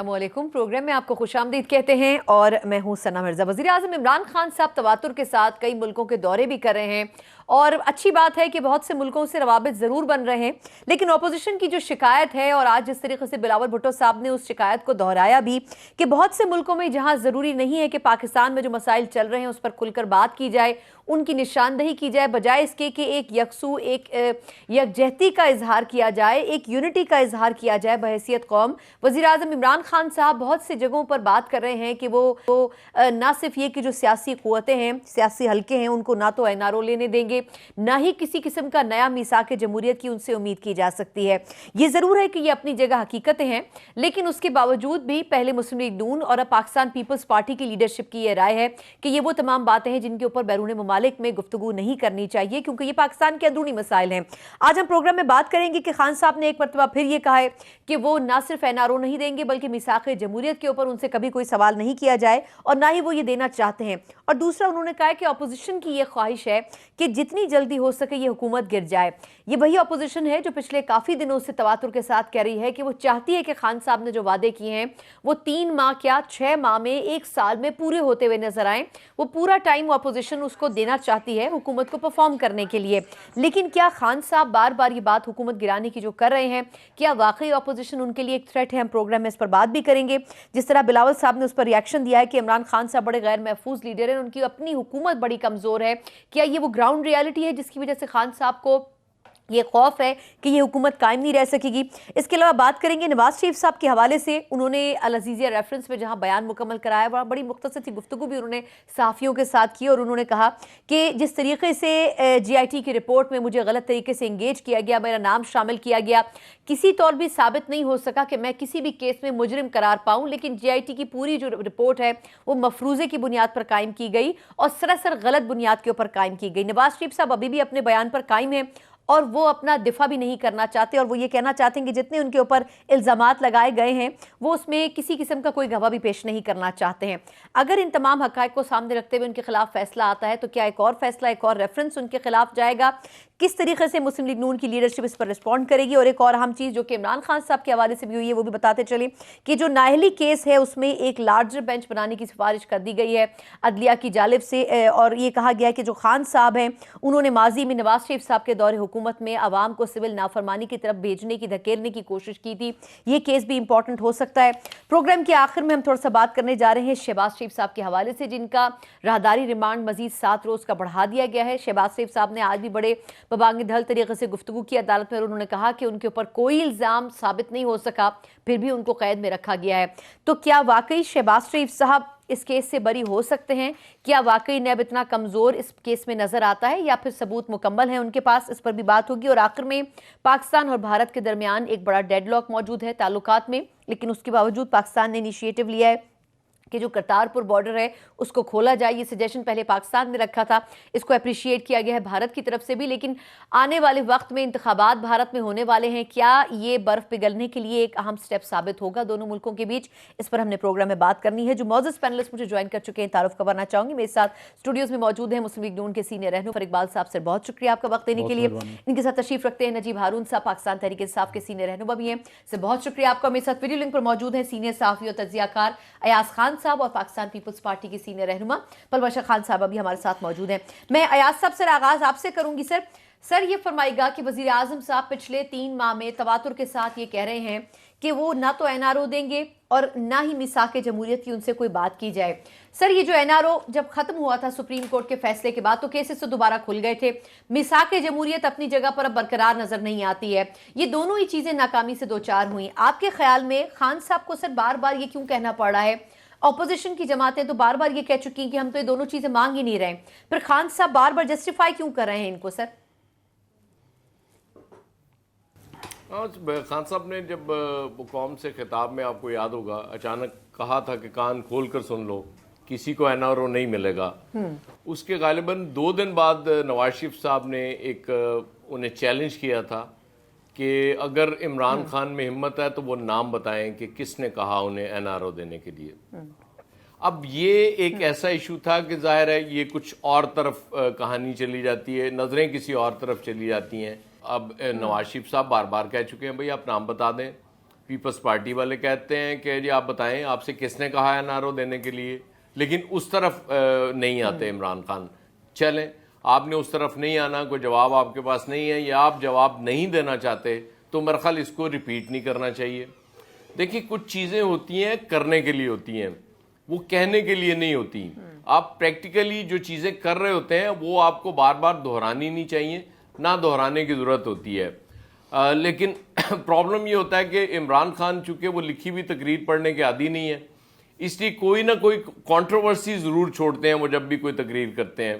अस्सलामुअलैकुम। प्रोग्राम में आपको खुशामदीद कहते हैं और मैं हूं सना मिर्जा। वज़ीर आज़म इमरान खान साहब तवातुर के साथ कई मुल्कों के दौरे भी कर रहे हैं और अच्छी बात है कि बहुत से मुल्कों से रवाबित ज़रूर बन रहे हैं, लेकिन अपोजिशन की जो शिकायत है और आज जिस तरीके से बिलावल भुट्टो साहब ने उस शिकायत को दोहराया भी कि बहुत से मुल्कों में जहां ज़रूरी नहीं है कि पाकिस्तान में जो मसाइल चल रहे हैं उस पर खुलकर बात की जाए, उनकी निशानदही की जाए, बजाय इसके कि एक यकसू एक यकजहती का इजहार किया जाए, एक यूनिटी का इजहार किया जाए बहैसियत कौम। वज़ीर आज़म इमरान खान साहब बहुत सी जगहों पर बात कर रहे हैं कि वो ना सिर्फ ये कि जो सियासी क़ुव्वतें हैं, सियासी हल्के हैं, उनको ना तो एनआरओ लेने देंगे, ना ही किसी किस्म का नया मीसाक जमहूरियत की उनसे उम्मीद की जा सकती है। ये ज़रूर है कि ये अपनी जगह हकीकतें हैं, लेकिन उसके बावजूद भी पहले मुस्लिम लीग नून और अब पाकिस्तान पीपल्स पार्टी की लीडरशिप की यह राय है कि ये वो तमाम बातें हैं जिनके ऊपर बैरून ममालिक में गुफ्तगू नहीं करनी चाहिए, क्योंकि ये पाकिस्तान के अंदरूनी मसाइल हैं। आज हम प्रोग्राम में बात करेंगे कि खान साहब ने एक मरतबा फिर ये कहा है कि वो ना सिर्फ एनआरओ नहीं देंगे बल्कि मीसाक जमहूरियत के ऊपर उनसे कभी कोई सवाल नहीं किया जाए और ना ही वो ये देना चाहते हैं। और दूसरा उन्होंने कहा कि अपोजिशन की ये ख्वाहिश है कि जितनी जल्दी हो सके ये हुकूमत गिर जाए। ये वही अपोजिशन है जो पिछले काफी दिनों से तवातुर के साथ कह रही है कि वो चाहती है कि खान साहब ने जो वादे किए हैं वो 3 माह क्या 6 माह में, 1 साल में पूरे होते हुए नजर आए। वो पूरा टाइम अपोजिशन उसको देना चाहती है हुकूमत को परफॉर्म करने के लिए। लेकिन क्या खान साहब बार बार ये बात हुकूमत गिराने की जो कर रहे हैं, क्या वाकई अपोजिशन उनके लिए एक थ्रेट है? हम प्रोग्राम में इस पर बात भी करेंगे। जिस तरह बिलावल साहब ने उस पर रिएक्शन दिया है कि इमरान खान साहब बड़े गैर महफूज लीडर हैं, उनकी अपनी हुकूमत बड़ी कमजोर है, क्या ये वो ग्राउंड रियलिटी है जिसकी वजह से खान साहब को ये खौफ है कि ये हुकूमत कायम नहीं रह सकेगी? इसके अलावा बात करेंगे नवाज शरीफ साहब के हवाले से। उन्होंने अल अज़ीज़िया रेफरेंस में जहां बयान मुकम्मल कराया, वहाँ बड़ी मुख्तसर सी गुफ्तगू भी उन्होंने सहाफ़ियों के साथ की और उन्होंने कहा कि जिस तरीके से GIT की रिपोर्ट में मुझे गलत तरीके से इंगेज किया गया, मेरा नाम शामिल किया गया, किसी तौर भी साबित नहीं हो सका कि मैं किसी भी केस में मुजरिम करार पाऊँ, लेकिन GIT की पूरी जो रिपोर्ट है वो मफरूज़े की बुनियाद पर कायम की गई और सरासर गलत बुनियाद के ऊपर कायम की गई। नवाज शरीफ साहब अभी भी अपने बयान पर कायम है और वो अपना दिफा भी नहीं करना चाहते और वो ये कहना चाहते हैं कि जितने उनके ऊपर इल्ज़ामात लगाए गए हैं वो उसमें किसी किस्म का कोई गवाह भी पेश नहीं करना चाहते हैं। अगर इन तमाम हक़ाइक़ को सामने रखते हुए उनके खिलाफ फैसला आता है तो क्या एक और फैसला, एक और रेफरेंस उनके खिलाफ जाएगा? किस तरीके से मुस्लिम लीग नून की लीडरशिप इस पर रिस्पॉन्ड करेगी? और एक और अहम चीज़ जो कि इमरान खान साहब के हवाले से भी हुई है वो भी बताते चले कि जो नाहली केस है उसमें एक लार्जर बेंच बनाने की सिफारिश कर दी गई है अदलिया की जानिब से और ये कहा गया है कि जो खान साहब हैं उन्होंने माजी में नवाज शरीफ साहब के दौरे हुकूमत में आवाम को सिविल नाफरमानी की तरफ भेजने की, धकेलने की कोशिश की थी। ये केस भी इंपॉर्टेंट हो सकता है। प्रोग्राम के आखिर में हम थोड़ा सा बात करने जा रहे हैं शहबाज शरीफ साहब के हवाले से, जिनका राहदारी रिमांड मजीद 7 रोज का बढ़ा दिया गया है। शहबाज शरीफ साहब ने आज भी बड़े बबांग-ए-दहल तरीके से गुफ्तगू की अदालत में और उन्होंने कहा कि उनके ऊपर कोई इल्ज़ाम साबित नहीं हो सका, फिर भी उनको कैद में रखा गया है। तो क्या वाकई शहबाज शरीफ साहब इस केस से बरी हो सकते हैं? क्या वाकई नैब इतना कमज़ोर इस केस में नज़र आता है या फिर सबूत मुकम्मल है उनके पास? इस पर भी बात होगी। और आखिर में पाकिस्तान और भारत के दरमियान एक बड़ा डेडलॉक मौजूद है ताल्लुकात में, लेकिन उसके बावजूद पाकिस्तान ने इनिशिएटिव लिया है कि जो करतारपुर बॉर्डर है उसको खोला जाए। ये सजेशन पहले पाकिस्तान ने रखा था, इसको अप्रिशिएट किया गया है भारत की तरफ से भी, लेकिन आने वाले वक्त में इंतखाबात भारत में होने वाले हैं, क्या ये बर्फ पिघलने के लिए एक अहम स्टेप साबित होगा दोनों मुल्कों के बीच? इस पर हमने प्रोग्राम में बात करनी है। जो मौजूद पैनलिस्ट मुझे ज्वाइन कर चुके हैं तारुफ करवाना चाहूंगी। मेरे साथ स्टूडियोज में मौजूद है मुस्लिम लीग नून के सीनियर रहनुमा इकबाल साहब। सर बहुत शुक्रिया आपका वक्त देने के लिए। इनके साथ तशरीफ रखते हैं नजीब हारून साहब, पाकिस्तान तहरीक इंसाफ के सीनियर रहनुमा भी हैं। सर बहुत शुक्रिया आपका। मेरे साथ वीडियो लिंक पर मौजूद है सीनियर सहाफी और तज्जियाकार अयाज खान साहब और पाकिस्तान पीपल्स पार्टी के सीनियर रहनुमा पलवशा खान साहब भी हमारे साथ मौजूद हैं। मैं अयाज साहब से आगाज आपसे करूंगी। सर ये फरमाइएगा कि वजीर आजम साहब पिछले 3 माह में तवातुर के साथ ये कह रहे हैं कि वो ना तो एनआरओ देंगे और ना ही मिसाक जमहूरियत की उनसे कोई बात की जाए। सर ये जो एनआरओ जब खत्म हुआ था सुप्रीम कोर्ट के फैसले के बाद तो केसेस तो दोबारा खुल गए थे, मिसाक जमहूरियत अपनी जगह पर अब बरकरार नजर नहीं आती है। ये दोनों ही चीजें नाकामी से 2-4 हुई। आपके ख्याल में खान साहब को सर बार बार ये क्यों कहना पड़ रहा है? ऑपोजिशन की जमातें तो बार बार ये कह चुकी हैं कि हम तो ये दोनों चीजें मांग ही नहीं रहे, फिर खान साहब बार बार जस्टिफाई क्यों कर रहे हैं इनको? सर खान साहब ने जब कौम से खिताब में आपको याद होगा अचानक कहा था कि कान खोल कर सुन लो, किसी को एनआरओ नहीं मिलेगा। उसके गालिबन 2 दिन बाद नवाज शरीफ साहब ने एक उन्हें चैलेंज किया था कि अगर इमरान खान में हिम्मत है तो वो नाम बताएं कि किसने कहा उन्हें एनआरओ देने के लिए। अब ये एक ऐसा इशू था कि जाहिर है ये कुछ और तरफ कहानी चली जाती है, नज़रें किसी और तरफ चली जाती हैं। अब नवाज शरीफ साहब बार बार कह चुके हैं भाई आप नाम बता दें, पीपल्स पार्टी वाले कहते हैं कि जी आप बताएं आपसे किसने कहा है एनआरओ देने के लिए, लेकिन उस तरफ नहीं आते इमरान खान। चलें, आपने उस तरफ नहीं आना, कोई जवाब आपके पास नहीं है या आप जवाब नहीं देना चाहते, तो मेरा ख्याल इसको रिपीट नहीं करना चाहिए। देखिए, कुछ चीज़ें होती हैं करने के लिए होती हैं, वो कहने के लिए नहीं होती। आप प्रैक्टिकली जो चीज़ें कर रहे होते हैं वो आपको बार बार दोहरानी नहीं चाहिए, ना दोहराने की ज़रूरत होती है। लेकिन प्रॉब्लम ये होता है कि इमरान खान चूंकि वो लिखी हुई तकरीर पढ़ने के आदी नहीं है, इसलिए कोई ना कोई कंट्रोवर्सी ज़रूर छोड़ते हैं वो जब भी कोई तकरीर करते हैं।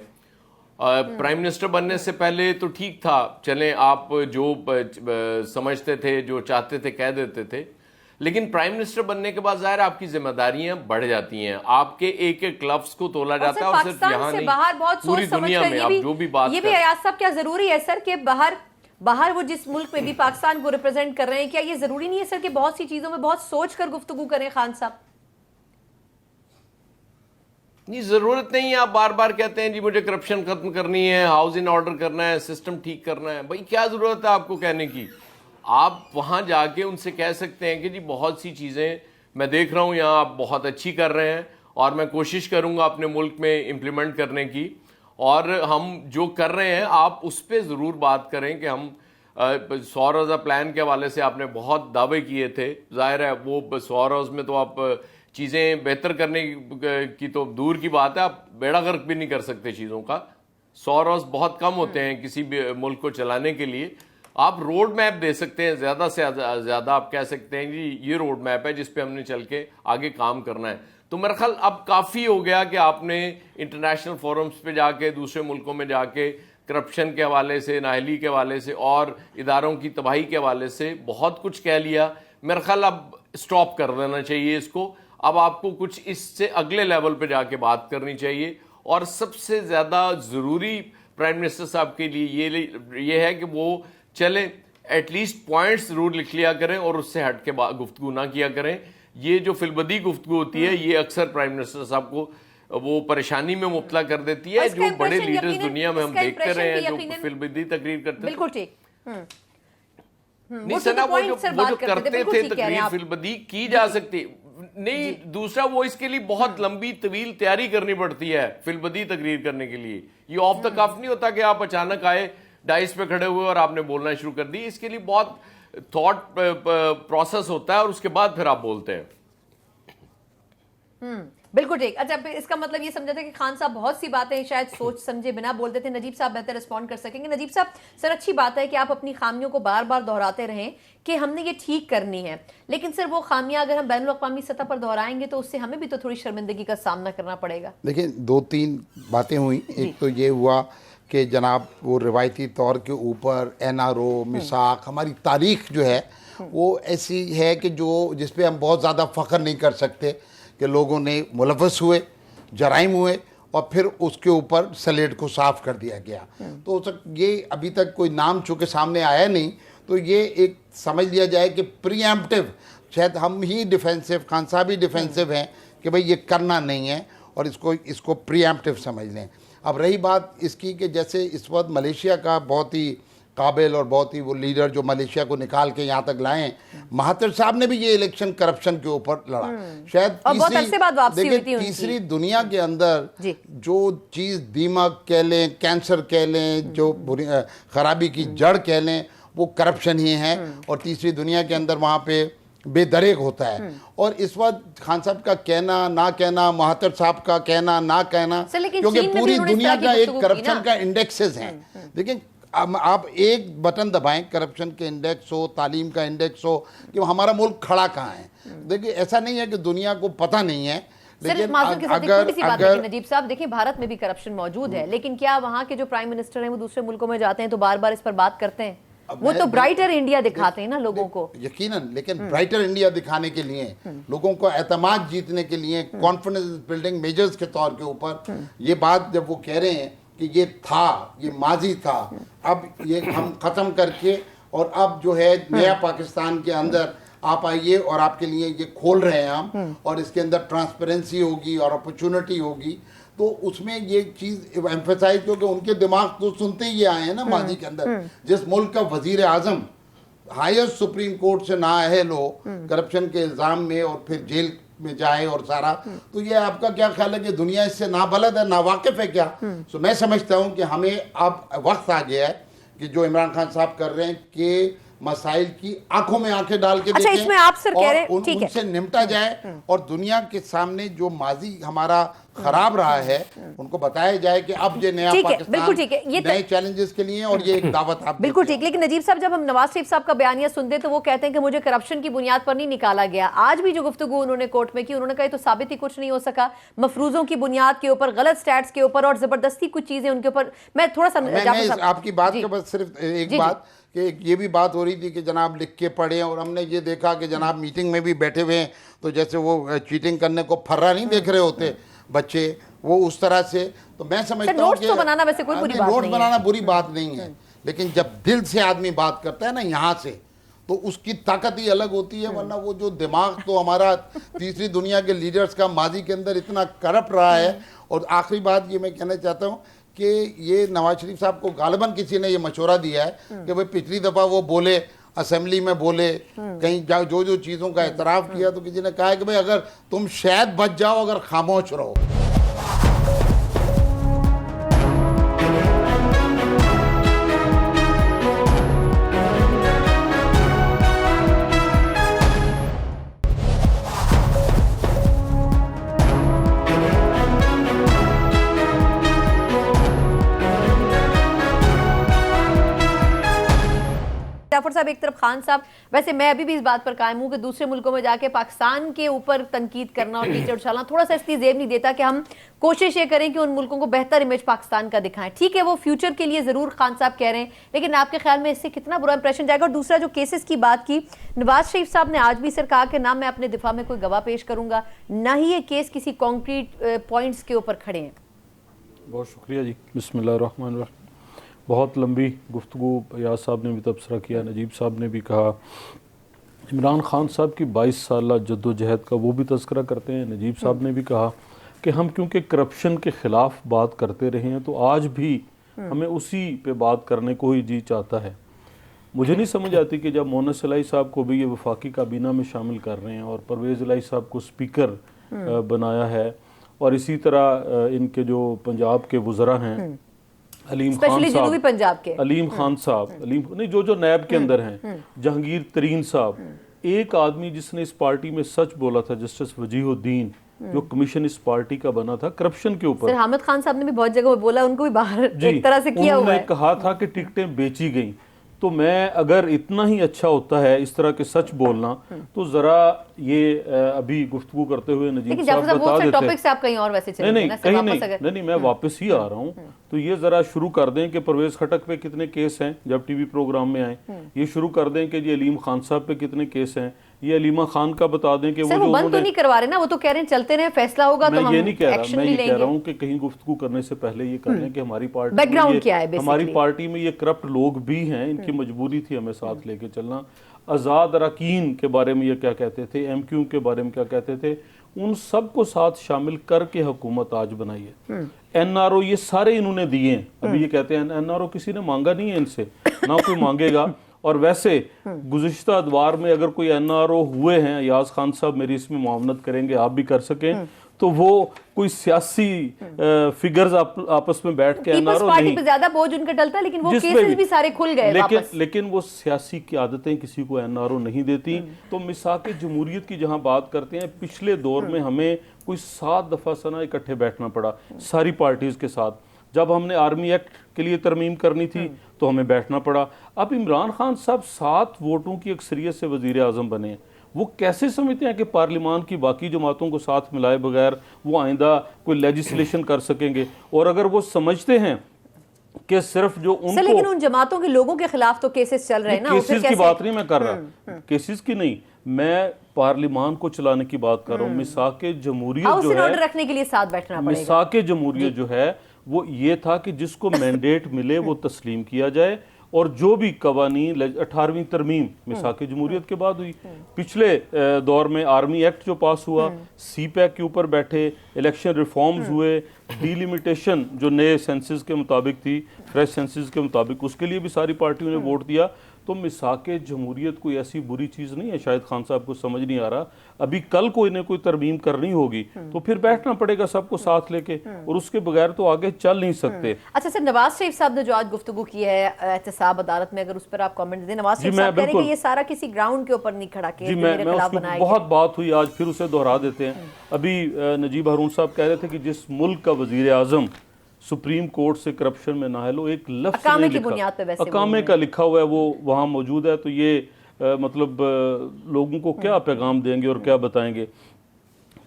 प्राइम मिनिस्टर बनने से पहले तो ठीक था, चलें आप जो समझते थे, जो चाहते थे कह देते थे, लेकिन प्राइम मिनिस्टर बनने के बाद ज़ाहिर आपकी जिम्मेदारियां बढ़ जाती हैं, आपके एक एक लफ्ज को तोला जाता है। और सिर्फ यहाँ नहीं, बाहर बहुत पूरी दुनिया में आप जो भी बात ये भी अयाज साहब क्या जरूरी है सर कि बाहर वो जिस मुल्क में भी पाकिस्तान को रिप्रेजेंट कर रहे हैं, क्या ये जरूरी नहीं है सर कि बहुत सी चीजों में बहुत सोच कर गुफ्तगू करें खान साहब? नहीं, जरूरत नहीं है। आप बार बार कहते हैं जी मुझे करप्शन खत्म करनी है, हाउस इन ऑर्डर करना है, सिस्टम ठीक करना है। भाई क्या जरूरत है आपको कहने की? आप वहां जाके उनसे कह सकते हैं कि जी बहुत सी चीजें मैं देख रहा हूं यहाँ आप बहुत अच्छी कर रहे हैं और मैं कोशिश करूंगा अपने मुल्क में इम्प्लीमेंट करने की, और हम जो कर रहे हैं आप उस पर ज़रूर बात करें कि हम 100 रोज़ा प्लान के हवाले से आपने बहुत दावे किए थे। जाहिर है वो 100 रोज़ में तो आप चीज़ें बेहतर करने की तो दूर की बात है, आप बेड़ा गर्क भी नहीं कर सकते चीज़ों का। 100 रोज़ बहुत कम होते हैं किसी भी मुल्क को चलाने के लिए। आप रोड मैप दे सकते हैं, ज़्यादा से ज़्यादा आप कह सकते हैं जी ये रोड मैप है जिस पे हमने चल के आगे काम करना है। तो मेरा ख्याल अब काफ़ी हो गया कि आपने इंटरनेशनल फोरम्स पे जाके, दूसरे मुल्कों में जाके करप्शन के हवाले से, नाअहली के हवाले से और इदारों की तबाही के हवाले से बहुत कुछ कह लिया। मेरा ख्याल अब स्टॉप कर देना चाहिए इसको। अब आपको कुछ इससे अगले लेवल पे जाके बात करनी चाहिए, और सबसे ज़्यादा ज़रूरी प्राइम मिनिस्टर साहब के लिए ये है कि वो चले एटलीस्ट पॉइंट्स ज़रूर लिख लिया करें और उससे हट के गुफ्तगू ना किया करें। ये जो फिलबदी गुफ्तगू होती है ये अक्सर प्राइम मिनिस्टर साहब को वो परेशानी में मुब्तला कर देती है। जो बड़े लीडर्स दुनिया में हम देखते रहे हैं जो फिलबदी तकरीर करते हैं, बिल्कुल ठीक नहीं सना, वो जो करते थे तकरीर फिलबदी की जा सकती नहीं। दूसरा, वो इसके लिए बहुत लंबी तवील तैयारी करनी पड़ती है फिलबदी तकरीर करने के लिए। ये ऑफ द कफ नहीं होता कि आप अचानक आए, डाइस पे खड़े हुए और आपने बोलना शुरू कर दी। इसके लिए बहुत थॉट प्रोसेस होता है और उसके बाद फिर आप बोलते हैं। बिल्कुल ठीक। अच्छा, इसका मतलब ये समझा था कि खान साहब बहुत सी बातें शायद सोच समझे बिना बोल देते। नजीब साहब बेहतर रिस्पॉन्ड कर सकेंगे। नजीब साहब, सर अच्छी बात है कि आप अपनी खामियों को बार बार दोहराते रहें कि हमने ये ठीक करनी है, लेकिन सर वो खामियां अगर हम बैनुल अक़वामी सतह पर दोहराएंगे तो उससे हमें भी तो थोड़ी शर्मिंदगी का सामना करना पड़ेगा। देखिए, 2-3 बातें हुई। एक तो ये हुआ कि जनाब वो रिवायती तौर के ऊपर एनआरओ, मिसाक, हमारी तारीख जो है वो ऐसी है कि जिस पे हम बहुत ज़्यादा फ़ख्र नहीं कर सकते कि लोगों ने मुलव्वस हुए, जराइम हुए और फिर उसके ऊपर स्लेट को साफ़ कर दिया गया। तो ये अभी तक कोई नाम चूँकि सामने आया नहीं, तो ये एक समझ लिया जाए कि प्रीएम्प्टिव, शायद हम ही डिफेंसिव, खान साहब ही डिफेंसिव हैं कि भाई ये करना नहीं है और इसको प्रीएम्प्टिव समझ लें। अब रही बात इसकी कि जैसे इस वक्त मलेशिया का बहुत ही काबिल और बहुत ही वो लीडर जो मलेशिया को निकाल के यहाँ तक लाए हैं, महातिर साहब ने भी ये इलेक्शन करप्शन के ऊपर लड़ा। शायद तीसरी दुनिया के अंदर जो चीज़ दीमक कह लें, कैंसर कह लें, जो खराबी की जड़ कह लें, वो करप्शन ही है। और तीसरी दुनिया के अंदर वहाँ पे बेदरेक होता है। और इस वक्त खान साहब का कहना ना कहना, महातिर साहब का कहना ना कहना, क्योंकि पूरी दुनिया का एक करप्शन का इंडेक्सेस हैं। देखिए, आप एक बटन दबाएं, करप्शन के इंडेक्स हो, तालीम का इंडेक्स हो, कि हमारा मुल्क खड़ा कहाँ है। देखिए, ऐसा नहीं है कि दुनिया को पता नहीं है, लेकिन अगर नजीब साहब देखिए, भारत में भी करप्शन मौजूद है, लेकिन क्या वहाँ के जो प्राइम मिनिस्टर हैं वो दूसरे मुल्कों में जाते हैं तो बार बार इस पर बात करते हैं? वो तो ब्राइटर इंडिया दिखाते हैं ना लोगों को, यकीनन। लेकिन ब्राइटर इंडिया दिखाने के लिए, लोगों को एतमाद जीतने के लिए, कॉन्फिडेंस बिल्डिंग मेजर्स के तौर के ऊपर ये बात जब वो कह रहे हैं कि ये था, ये माजी था, अब ये हम ख़त्म करके और अब जो है नया पाकिस्तान के अंदर आप आइए और आपके लिए ये खोल रहे हैं हम, और इसके अंदर ट्रांसपेरेंसी होगी और अपॉर्चुनिटी होगी। तो उसमें ये चीज़ एम्फेसाइज, क्योंकि उनके दिमाग तो सुनते ही आए हैं ना माजी के अंदर। जिस मुल्क का वजीर आज़म हाईएस्ट सुप्रीम कोर्ट से नाअहल हो करप्शन के इल्ज़ाम में और फिर जेल में जाए और सारा, तो ये आपका क्या ख्याल है कि दुनिया इससे ना बलद है, ना वाकिफ है क्या? तो मैं समझता हूँ कि हमें अब वक्त आ गया है कि जो इमरान खान साहब कर रहे हैं कि मसाइल की आंखों में आंखें डाल के अच्छा, देखें इसमें आप सर कह रहे हैं, ठीक है, उनसे निपटा जाए और दुनिया के सामने जो माजी हमारा खराब रहा है उनको बताया जाए कि अब ये नया ठीक है, पाकिस्तान बिल्कुल ठीक है, ये नए चैलेंजेस के लिए, और ये एक दावत आप बिल्कुल देते ठीक। लेकिन नजीब साहब, जब हम नवाज शरीफ साहब का बयानिया सुनते हैं तो वो कहते हैं कि मुझे करप्शन की बुनियाद पर नहीं निकाला गया। आज भी जो गुफ्तगू उन्होंने कोर्ट में की, उन्होंने कहा तो साबित ही कुछ नहीं हो सका, मफरूजों की बुनियाद के ऊपर, गलत स्टैट्स के ऊपर और जबरदस्ती कुछ चीजें उनके ऊपर। मैं थोड़ा सा आपकी बात के बाद सिर्फ एक बात कि ये भी बात हो रही थी कि जनाब लिख के पढ़े, और हमने ये देखा कि जनाब मीटिंग में भी बैठे हुए हैं तो जैसे वो चीटिंग करने को फर्रा नहीं देख रहे होते बच्चे, वो उस तरह से। तो मैं समझता हूँ नोट्स तो बनाना वैसे कोई बुरी बात नहीं है, नोट्स बनाना बुरी बात नहीं है, लेकिन जब दिल से आदमी बात करता है ना यहाँ से, तो उसकी ताकत ही अलग होती है। वरना वो जो दिमाग तो हमारा तीसरी दुनिया के लीडर्स का माजी के अंदर इतना करप्ट रहा है। और आखिरी बात ये मैं कहना चाहता हूँ कि ये नवाज शरीफ साहब को गालिबन किसी ने ये मशवरा दिया है कि भाई पिछली दफ़ा वो बोले असेंबली में, बोले कहीं जो जो चीज़ों का एतराफ़ किया, तो किसी ने कहा है कि भाई अगर तुम शायद बच जाओ अगर खामोश रहो। जाफर साहब, एक तरफ खान साहब, वैसे मैं अभी भी इस बात पर कायम हूं कि दूसरे मुल्कों में जाके पाकिस्तान के ऊपर तनकीद करना और कीचड़ उछालना थोड़ा सा इसलिए जेब नहीं देता कि हम कोशिश ये करें कि उन मुल्कों को बेहतर इमेज पाकिस्तान का दिखाएं। ठीक है, वो फ्यूचर के लिए जरूर खान साहब कह रहे हैं, लेकिन आपके ख्याल में इससे कितना बुरा इंप्रेशन जाएगा? और दूसरा, जो केसेस की बात की, नवाज शरीफ साहब ने आज भी सर कहा कि ना मैं अपने दिफा में कोई गवाह पेश करूंगा, ना ही ये केस किसी कॉन्क्रीट पॉइंट्स के ऊपर खड़े हैं। बहुत शुक्रिया जी, बिस्मिल्लाहिर्रहमानिर्रहीम। बहुत लंबी गुफ्तगू याद साहब ने भी तबसरा किया, नजीब साहब ने भी कहा, इमरान खान साहब की 22 साल जद्दोजहद का वो भी तज़किरा करते हैं। नजीब साहब ने भी कहा कि हम क्योंकि करप्शन के ख़िलाफ़ बात करते रहे हैं तो आज भी हमें उसी पे बात करने को ही जी चाहता है। मुझे नहीं समझ आती कि जब मोनस इलाही साहब को भी ये वफाकी काबीना में शामिल कर रहे हैं और परवेज़ इलाही साहब को स्पीकर बनाया है, और इसी तरह इनके जो पंजाब के वज़रा हैं, अलीम खान साहब, पंजाब के अलीम खान साहब, अलीम नहीं, जो नैब के अंदर हैं, जहांगीर तरीन साहब, एक आदमी जिसने इस पार्टी में सच बोला था, जस्टिस वजीहुद्दीन, जो कमीशन इस पार्टी का बना था करप्शन के ऊपर। हामिद खान साहब ने भी बहुत जगह बोला, उनको भी बाहर एक तरह से किया हुआ है। उन्होंने कहा था कि टिकटें बेची गई। तो मैं अगर इतना ही अच्छा होता है इस तरह के सच बोलना, तो जरा ये अभी गुफ्तगू करते हुए नजीब साहब बता देते। टॉपिक से आप कहीं और वैसे चले नहीं, कहीं नहीं, मैं वापस ही आ रहा हूँ। तो ये जरा शुरू कर दें कि परवेज खटक पे कितने केस हैं जब टीवी प्रोग्राम में आए, ये शुरू कर दें कि जी अलीम खान साहब पे कितने केस हैं, ये अलीमा खान का बता दें कि वो जो बंद तो नहीं करवा रहे ना, वो तो कह रहे हैं चलते रहे, फैसला होगा तो हम ये नहीं कह रहा, एक्शन मैं भी ये लेंगे। कह रहा हूँ कि कहीं गुफ्तगू करने से पहले ये कर लें कि हमारी पार्टी बैकग्राउंड क्या है, हमारी पार्टी में ये करप्ट लोग भी हैं, इनकी मजबूरी थी हमें साथ लेके चलना। आज़ाद अरकान के बारे में ये क्या कहते थे, MQ के बारे में क्या कहते थे, उन सब को साथ शामिल करके हुकूमत आज बनाई है। NRO ये सारे इन्होंने दिए हैं। अभी ये कहते हैं NRO किसी ने मांगा नहीं है इनसे, ना कोई मांगेगा। और वैसे गुज़िश्ता अदवार में अगर कोई NRO हुए हैं, याज खान साहब मेरी इसमें मुआवनत करेंगे, आप भी कर सकें, तो वो कोई सियासी फिगर्स आपस में बैठ के NRO नहीं, पे ज्यादा बोझ उनका डलता है, लेकिन वो केसेस भी सारे खुल गए वापस। लेकिन वो सियासी की आदतें किसी को NRO नहीं देती। तो मिसाक जमहूरियत की जहां बात करते हैं, पिछले दौर में हमें कोई 7 दफ़ा सना इकट्ठे बैठना पड़ा सारी पार्टीज के साथ। जब हमने आर्मी एक्ट के लिए तरमीम करनी थी तो हमें बैठना पड़ा। अब इमरान खान साहब 7 वोटों की अक्सरियत से वज़ीर आज़म बने हैं। वो कैसे समझते हैं कि पार्लियामान की बाकी जमातों को साथ मिलाए बगैर वो आइंदा कोई लेजिस्लेशन कर सकेंगे? और अगर वो समझते हैं कि सिर्फ जो उनको, लेकिन उन जमातों के लोगों के खिलाफ तो केसेस चल रहे हैं ना, केसेस की बात नहीं मैं कर रहा, केसेस की नहीं, मैं पार्लियामान को चलाने की बात कर रहा हूँ। मिसाके जमहूरियत जो है, रखने के लिए साथ बैठना पड़ेगा। मिसाके जमहूरियत जो है वो ये था कि जिसको मैंडेट मिले वो तस्लीम किया जाए, और जो भी कवानीन 18वीं तरमीम मिसाक जमहूरियत के बाद हुई, पिछले दौर में आर्मी एक्ट जो पास हुआ, CPAC के ऊपर बैठे, इलेक्शन रिफॉर्म्स हुए, डिलिमिटेशन जो नए सेंसस के मुताबिक थी, फ्रेश सेंसस के मुताबिक, उसके लिए भी सारी पार्टियों ने वोट दिया। तो मिसाक जमहूरियत कोई ऐसी बुरी चीज़ नहीं है, शायद खान साहब को समझ नहीं आ रहा। अभी कल कोई ना कोई तरमीम करनी होगी तो फिर बैठना पड़ेगा सबको साथ लेके, और उसके बगैर तो आगे चल नहीं सकते। अच्छा सर, नवाज शरीफ साहब ने जो आज गुफ्तगू की है एहतसाब अदालत में, अगर उस पर आप कमेंट दें। नवाज शरीफ साहब कह रहे हैं कि ये सारा किसी ग्राउंड के ऊपर नहीं खड़ा किया, जी मैं उसकी बहुत बात हुई, आज फिर उसे दोहरा देते हैं। अभी नजीब हारून साहब कह रहे थे कि जिस मुल्क का वजीर आजम सुप्रीम कोर्ट से करप्शन में नाअहल हो, एक लफ्ज़ अकामे की बुनियाद पे वैसे अकामे का लिखा हुआ है, वो वहाँ मौजूद है, तो ये मतलब लोगों को क्या पैगाम देंगे और क्या बताएंगे।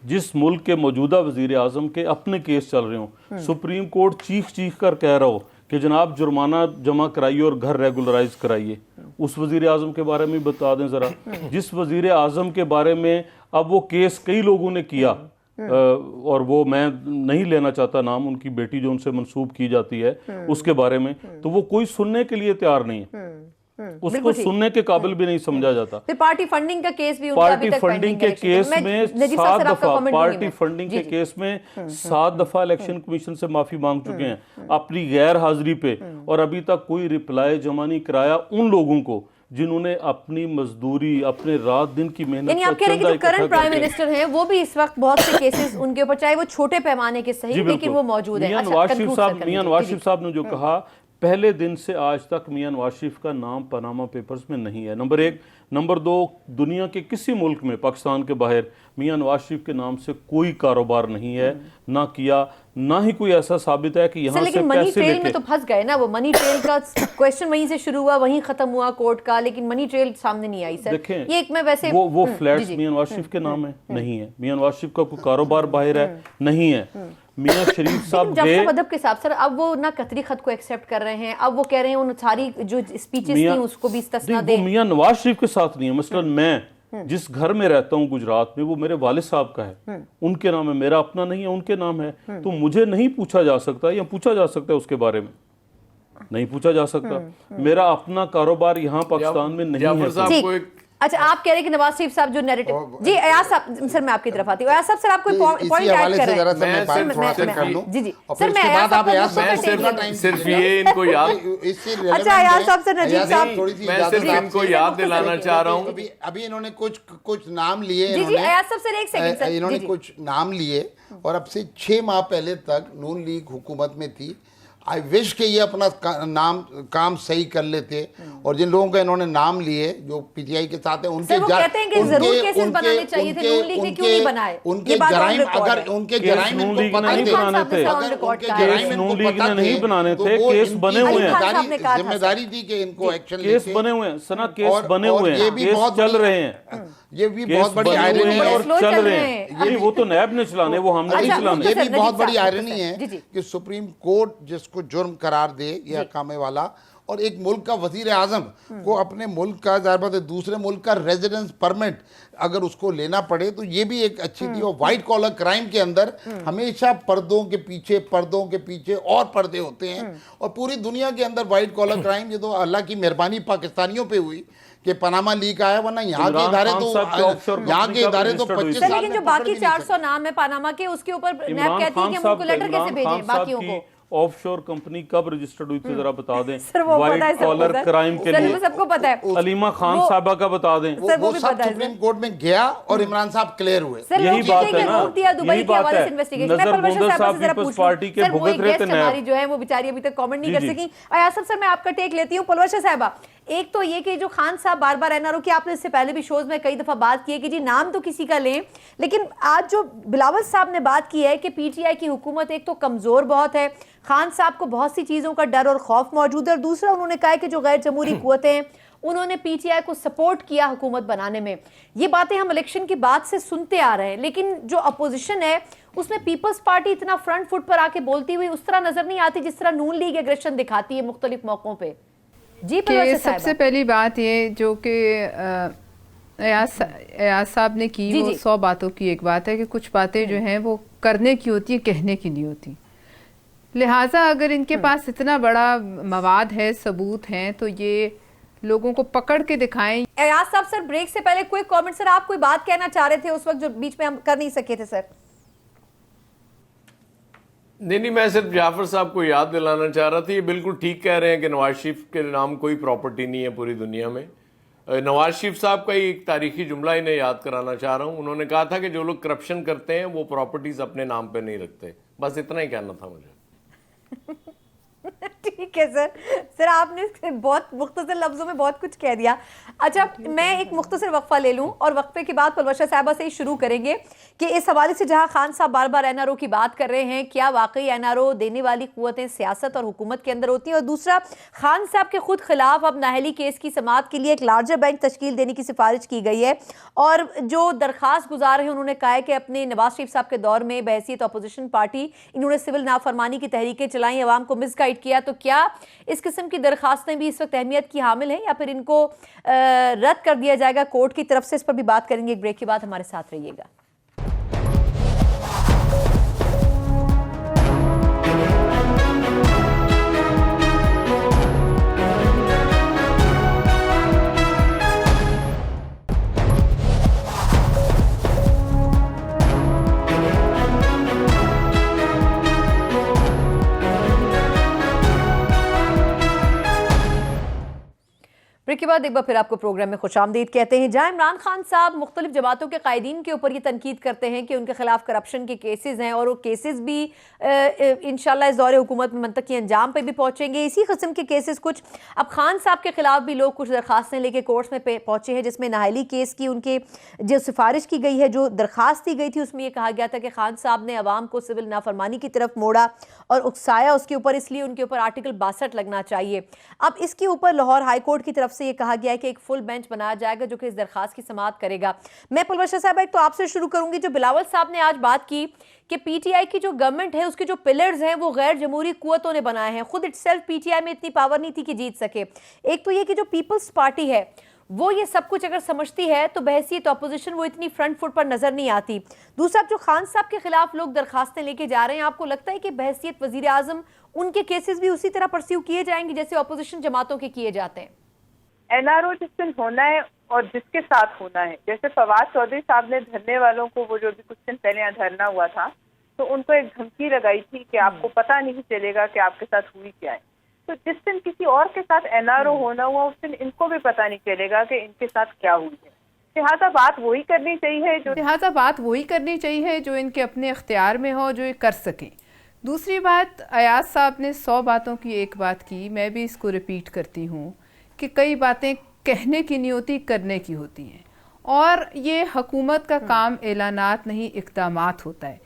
जिस मुल्क के मौजूदा वजीर आजम के अपने केस चल रहे हो, सुप्रीम कोर्ट चीख कर कह रहा हो कि जनाब जुर्माना जमा कराइए और घर रेगुलराइज कराइए, उस वजीर आजम के बारे में बता दें ज़रा। जिस वजीर आजम के बारे में अब वो केस कई लोगों ने किया, और वो मैं नहीं लेना चाहता नाम, उनकी बेटी जो उनसे मंसूब की जाती है उसके बारे में, तो वो कोई सुनने के लिए तैयार नहीं है, उसको सुनने के काबिल भी नहीं समझा जाता। फिर पार्टी फंडिंग का केस भी उनका पार्टी फंडिंग के केस में 7 दफा पार्टी फंडिंग के केस में 7 दफा इलेक्शन कमीशन से माफी मांग चुके हैं अपनी गैर हाजिरी पे, और अभी तक कोई रिप्लाई जमा नहीं कराया उन लोगों को जिन्होंने अपनी मजदूरी, अपने रात दिन की मेहनत, यानी आप कह रहे हैं कि जो करंट प्राइम मिनिस्टर हैं वो भी इस वक्त बहुत से केसेस उनके ऊपर, चाहे वो छोटे पैमाने के सही, लेकिन वो मौजूद है। मियां नवाज शरीफ साहब ने जो कहा, पहले दिन से आज तक मियां नवाज शरीफ का नाम पनामा पेपर्स में नहीं है, नंबर 1। नंबर 2, दुनिया के किसी मुल्क में, पाकिस्तान के बाहर, मियां नवाज शरीफ के नाम से कोई कारोबार नहीं है, ना किया, ना ही कोई ऐसा साबित है कि यहाँ से मनी पैसे ट्रेल में तो फंस गए ना वो। मनी ट्रेल का क्वेश्चन वहीं से शुरू हुआ, वहीं खत्म हुआ कोर्ट का, लेकिन मनी ट्रेल सामने नहीं आई। सर देखें, ये एक मैं वैसे वो फ्लैट्स मियां नवाज शरीफ के नाम है नहीं है, मियां नवाज शरीफ का कोई कारोबार बाहर है नहीं है। मियां शरीफ साहब जब से अदब के साथ सर, अब वो ना कतरी खत को एक्सेप्ट कर रहे हैं, अब वो कह रहे हैं उन सारी जो स्पीचेस थी उसको भी इस्तिस्ना दे। मियां नवाज शरीफ के साथ नहीं है। मसलन मैं जिस घर में रहता हूं गुजरात में, वो मेरे वालिद साहब का है, उनके नाम है, मेरा अपना नहीं है, उनके नाम है, तो मुझे नहीं पूछा जा सकता, या पूछा जा सकता है उसके बारे में, नहीं पूछा जा सकता। मेरा अपना कारोबार यहाँ पाकिस्तान में नहीं है। अच्छा, आप कह रहे हैं कि नवाज शरीफ साहब जो नैरेटिव, जी अयाज साहब सर मैं आपकी तरफ आती हूँ। अयाज साहब सर आप कोई पॉइंट ऐड कर रहे हैं? जी जी सर, मैं सिर्फ ये इनको याद, अच्छा अयाज साहब से नजीब साहब, मैं सिर्फ इनको याद दिलाना चाह रहा हूँ। अभी इन्होंने कुछ नाम लिए, जी जी अयाज साहब सर एक सेकंड सर, इन्होंने कुछ नाम लिए, और अब से 6 माह पहले तक नून लीग हुकूमत में थी। आई विश के ये अपना काम सही कर लेते, और जिन लोगों का इन्होंने नाम लिए जो पीटीआई के साथ है, उनके कहते हैं कि जरूर केसेस बनाने चाहिए थे, नून लीग ने क्यों नहीं बनाए? उनके जराइम, अगर उनके जराइम इनको पता थे, अगर उनके जराइम इनको पता नहीं बनाने थे, केस बने हुए हैं, जिम्मेदारी थी कि इनको एक्शन, केस बने हुए हैं सना, केस बने हुए हैं, केस चल रहे हैं, ये भी बहुत बड़ी आयरनी है, और चल रहे हैं। ये वो तो नैब ने चलाने, वो हमने नहीं चलाने। ये भी बहुत बड़ी आयरनी है कि सुप्रीम कोर्ट जिसको जुर्म करार दे, ये हकामे वाला, और एक मुल्क का वजीर आजम को अपने मुल्क का, जाहिर बात है दूसरे मुल्क का रेजिडेंस परमिट अगर उसको लेना पड़े, तो ये भी एक अच्छी थी। और वाइट कॉलर क्राइम के अंदर हमेशा पर्दों के पीछे और पर्दे होते हैं, और पूरी दुनिया के अंदर वाइट कॉलर क्राइम, ये तो अल्लाह की मेहरबानी पाकिस्तानियों पे हुई कि पनामा लीक आया, वरना यहाँ के इदारे तो 25 साल। लेकिन जो बाकी 400 नाम है पनामा के, उसके ऊपर नैब कहती है कि हम उनको लेटर कैसे भेजें बाकियों को? ऑफशोर कंपनी कब रजिस्टर्ड हुई थी जरा बता दें। वाइट कॉलर क्राइम के लिए सबको पता है। अलीमा खान साहबा का बता दें। वो सब सुप्रीम कोर्ट में गया और इमरान साहब क्लियर हुए। यही बात है ना, यही बात है। नजर बुंदर साहब पीपल्स पार्टी के भुगत रहे थे, हमारी जो है वो बेचारी अभी तक कमेंट नहीं कर सकी। अयासफ सर मैं आपका टेक लेती हूँ। पलवशा साहबा, एक तो ये कि जो खान साहब बार बार एनआरओ की, आपने इससे पहले भी शोज में कई दफा बात की है कि जी नाम तो किसी का लें, लेकिन आज जो बिलावल साहब ने बात की है कि पीटीआई की हुकूमत एक तो कमजोर बहुत है, खान साहब को बहुत सी चीजों का डर और खौफ मौजूद है, और दूसरा उन्होंने कहा है कि जो गैर जमहूरी कुव्वतें हैं उन्होंने पीटीआई को सपोर्ट किया हुकूमत बनाने में। ये बातें हम इलेक्शन के बाद से सुनते आ रहे हैं, लेकिन जो अपोजिशन है उसमें पीपल्स पार्टी इतना फ्रंट फुट पर आके बोलती हुई उस तरह नजर नहीं आती जिस तरह नून लीग एग्रेशन दिखाती है मुख्तलिफ मौकों पर। जी सबसे पहली बात ये जो कि एयाज साहब ने की, वो 100 बातों की एक बात है कि कुछ बातें जो हैं वो करने की होती है, कहने की नहीं होती। लिहाजा अगर इनके पास इतना बड़ा मवाद है, सबूत हैं, तो ये लोगों को पकड़ के दिखाएं। एयाज साहब सर ब्रेक से पहले कोई कमेंट, सर आप कोई बात कहना चाह रहे थे उस वक्त जो बीच में हम कर नहीं सके थे सर? नहीं, मैं सिर्फ जाफर साहब को याद दिलाना चाह रहा था, ये बिल्कुल ठीक कह रहे हैं कि नवाज शरीफ के नाम कोई प्रॉपर्टी नहीं है पूरी दुनिया में। नवाज शरीफ साहब का ही एक तारीखी जुमला इन्हें याद कराना चाह रहा हूँ। उन्होंने कहा था कि जो लोग करप्शन करते हैं वो प्रॉपर्टीज अपने नाम पे नहीं रखते। बस इतना ही कहना था मुझे। ठीक है सर आपने बहुत मुख्तसर लफ्जों में बहुत कुछ कह दिया। अच्छा, मैं एक मुख्तसर वक्फा ले लूं और वक्फे के बाद पलवशा साहबा से ही शुरू करेंगे कि इस हवाले से जहां खान साहब बार बार एनआरओ की बात कर रहे हैं, क्या वाकई एनआरओ देने वाली कुव्वतें सियासत और हुकूमत के अंदर होती हैं, और दूसरा खान साहब के खुद खिलाफ अब नाहली केस की समाअत के लिए एक लार्जर बेंच तश्कील देने की सिफारिश की गई है, और जो दरखास्त गुजार हैं उन्होंने कहा है कि अपने नवाज शरीफ साहब के दौर में बहैसियत अपोजिशन पार्टी इन्होंने सिविल नाफरमानी की तहरीकें चलाई, अवाम को मिसगाइड किया। तो क्या इस किस्म की दरखास्तें भी इस वक्त अहमियत की हामिल हैं या फिर इनको रद्द कर दिया जाएगा कोर्ट की तरफ से? इस पर भी बात करेंगे। एक ब्रेक के बाद हमारे साथ रहिएगा। ब्रेक के बाद एक बार फिर आपको प्रोग्राम में खुशामदीद कहते हैं। जहां इमरान खान साहब मुख्तलिफ जमातों के कायदीन के ऊपर ये तनकीद करते हैं कि उनके खिलाफ करप्शन के केसेस हैं और वो केसेस भी इंशाल्लाह इस दौरे हुकूमत में मंतकी अंजाम पे भी पहुंचेंगे। इसी किस्म के केसेस कुछ अब खान साहब के खिलाफ भी लोग कुछ दरखास्तें लेके कोर्ट्स में पहुंचे हैं, जिसमें नाहली केस की उनके जो सिफारिश की गई है, जो दरखास्त दी गई थी, उसमें यह कहा गया था कि खान साहब ने अवाम को सिविल नाफरमानी की तरफ मोड़ा और उकसाया उसके ऊपर, इसलिए उनके ऊपर आर्टिकल 62 लगना चाहिए। अब इसके ऊपर लाहौर हाई कोर्ट की तरफ से ये कहा गया है कि एक फुल बेंच बनाया जाएगा जो कि इस दरखास्त की समाअत करेगा। मैं पलवशा साहब एक तो आपसे शुरू करूंगी। जो बिलावल साहब ने आज बात की कि पीटीआई की जो गवर्नमेंट है उसके जो पिलर्स हैं वो गैर जमहूरी कुव्वतों ने बनाए हैं, खुद इटसेल्फ पीटीआई में इतनी पावर नहीं थी कि जीत सके। एक तो ये कि जो पीपल्स पार्टी है वो ये सब कुछ अगर समझती है तो बहैसियत अपोजिशन वो इतनी फ्रंट फुट पर नजर नहीं आती। दूसरा, जो खान साहब के खिलाफ लोग दरखास्तें लेके जा रहे हैं, आपको लगता है कि बहैसियत वजीर आजम उनके केसेस भी उसी तरह परस्यू किए जाएंगे जैसे अपोजिशन जमातों के किए जाते हैं? एनआरओ जिस दिन होना है और जिसके साथ होना है, जैसे फवाद चौधरी साहब ने धरने वालों को, वो जो भी कुछ दिन पहले यहाँ धरना हुआ था, तो उनको एक धमकी लगाई थी कि आपको पता नहीं चलेगा कि आपके साथ हुई क्या है। तो जिस दिन किसी और के साथ एनआरओ होना हुआ उस दिन इनको भी पता नहीं चलेगा कि इनके साथ क्या हुई है। लिहाजा बात वही करनी चाहिए जो इनके अपने इख्तियार में हो, जो ये कर सकें। दूसरी बात, अयाज साहब ने 100 बातों की एक बात की, मैं भी इसको रिपीट करती हूँ कि कई बातें कहने की नहीं होती, करने की होती हैं, और ये हुकूमत का काम ऐलानात नहीं, इक़दामात होता है।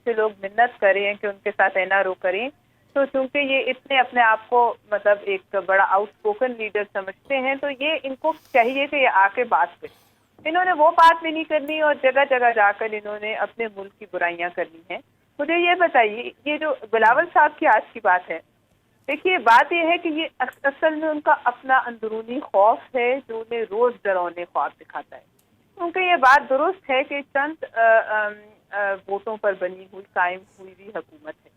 लोग मिन्नत करें कि उनके साथ एनआरओ करें, तो चूंकि ये इतने अपने आप को मतलब एक बड़ा आउटस्पोकन लीडर समझते हैं, तो ये इनको चाहिए कि ये आके बात करें। इन्होंने वो बात भी नहीं करनी और जगह जगह जाकर इन्होंने अपने मुल्क की बुराइयां करनी है। मुझे ये बताइए, ये जो बिलावल साहब की आज की बात है, देखिए बात यह है कि ये असल में उनका अपना अंदरूनी खौफ है जो उन्हें रोज डरावने ख्वाब दिखाता है। क्योंकि ये बात दुरुस्त है कि चंद वोटों पर बनी हुई कायम हुई भी हुकूमत है।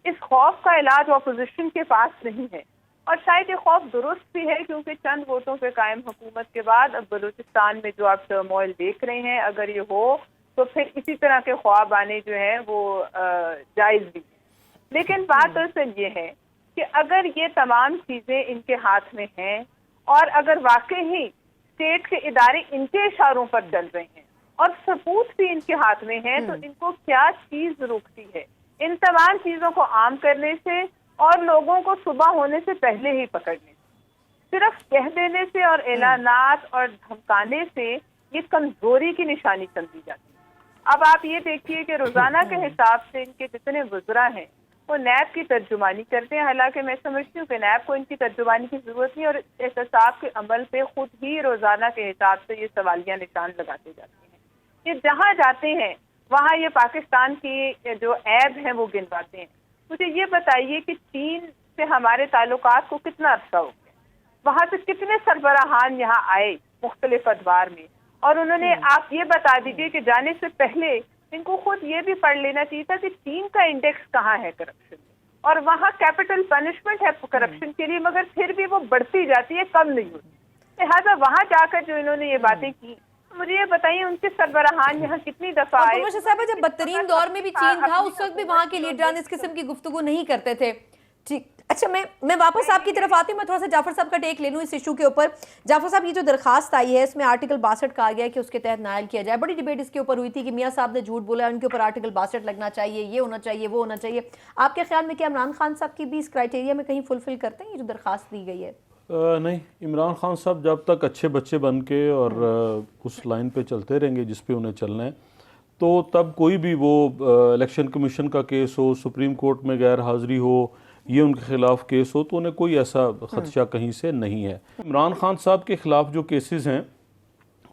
इस खौफ का इलाज अपोजिशन के पास नहीं है, और शायद ये खौफ दुरुस्त भी है क्योंकि चंद वोटों पे कायम हुकूमत के बाद अब बलूचिस्तान में जो आप टर्मोइल देख रहे हैं, अगर ये हो तो फिर इसी तरह के ख्वाब आने जो है वो जायज़ भी है। लेकिन बात दरअसल ये है कि अगर ये तमाम चीज़ें इनके हाथ में हैं और अगर वाकई ही स्टेट के इदारे इनके इशारों पर चल रहे हैं और सबूत भी इनके हाथ में है, तो इनको क्या चीज़ रोकती है इन तमाम चीज़ों को आम करने से और लोगों को सुबह होने से पहले ही पकड़ने से? सिर्फ कह देने से और ऐलानात और धमकाने से ये कमजोरी की निशानी समझी जाती है। अब आप ये देखिए कि रोजाना के हिसाब से इनके जितने वज़रा हैं वो नैब की तर्जुमानी करते हैं। हालांकि मैं समझती हूँ कि नैब को इनकी तर्जुमानी की जरूरत नहीं, और एहतसाब के अमल पे खुद ही रोजाना के हिसाब से ये सवालिया निशान लगाते जाते हैं। ये जहाँ जाते हैं वहाँ ये पाकिस्तान की जो ऐब हैं वो गिनवाते हैं। मुझे ये बताइए कि चीन से हमारे ताल्लुकात को कितना अर्सा हो गया, वहाँ से कितने सरबराहान यहाँ आए मुख्तलिफ अदवार में, और उन्होंने, आप ये बता दीजिए कि जाने से पहले इनको खुद ये भी पढ़ लेना चाहिए था कि चीन का इंडेक्स कहाँ है करप्शन में, और वहाँ कैपिटल पनिशमेंट है करप्शन के लिए, मगर फिर भी वो बढ़ती जाती है, कम नहीं होती। लिहाजा वहाँ जाकर जो इन्होंने ये बातें की, मुझे ये बताइए उनके सरबराहान यहाँ कितनी दफा और आए? पुरवशा साहबा, जब बदतरीन दौर में भी चीन था उस वक्त भी वहां के लीडरान इस किस्म की गुफ्तगू नहीं करते थे। ठीक, अच्छा, मैं वापस आपकी तरफ आती हूँ। मैं थोड़ा सा जाफर साहब का टेक ले लूँ इस इशू के ऊपर। जाफर साहब, ये जो दरखास्त आई है इसमें आर्टिकल 62 कहा गया है कि उसके तहत नायल किया जाए। बड़ी डिबेट इसके ऊपर हुई थी कि मियाँ साहब ने झूठ बोला, उनके ऊपर आर्टिकल 62 लगना चाहिए, ये होना चाहिए, वो होना चाहिए। आपके ख्याल में क्या इमरान खान साहब की भी इस क्राइटेरिया में कहीं फुलफिल करते हैं ये जो दरखास्त दी गई है? नहीं, इमरान खान साहब जब तक अच्छे बच्चे बन के और उस लाइन पे चलते रहेंगे जिस पे उन्हें चलना है, तो तब कोई भी वो इलेक्शन कमीशन का केस हो, सुप्रीम कोर्ट में गैर हाजिरी हो, ये उनके खिलाफ केस हो, तो उन्हें कोई ऐसा खदशा कहीं से नहीं है। इमरान खान साहब के खिलाफ जो केसेस हैं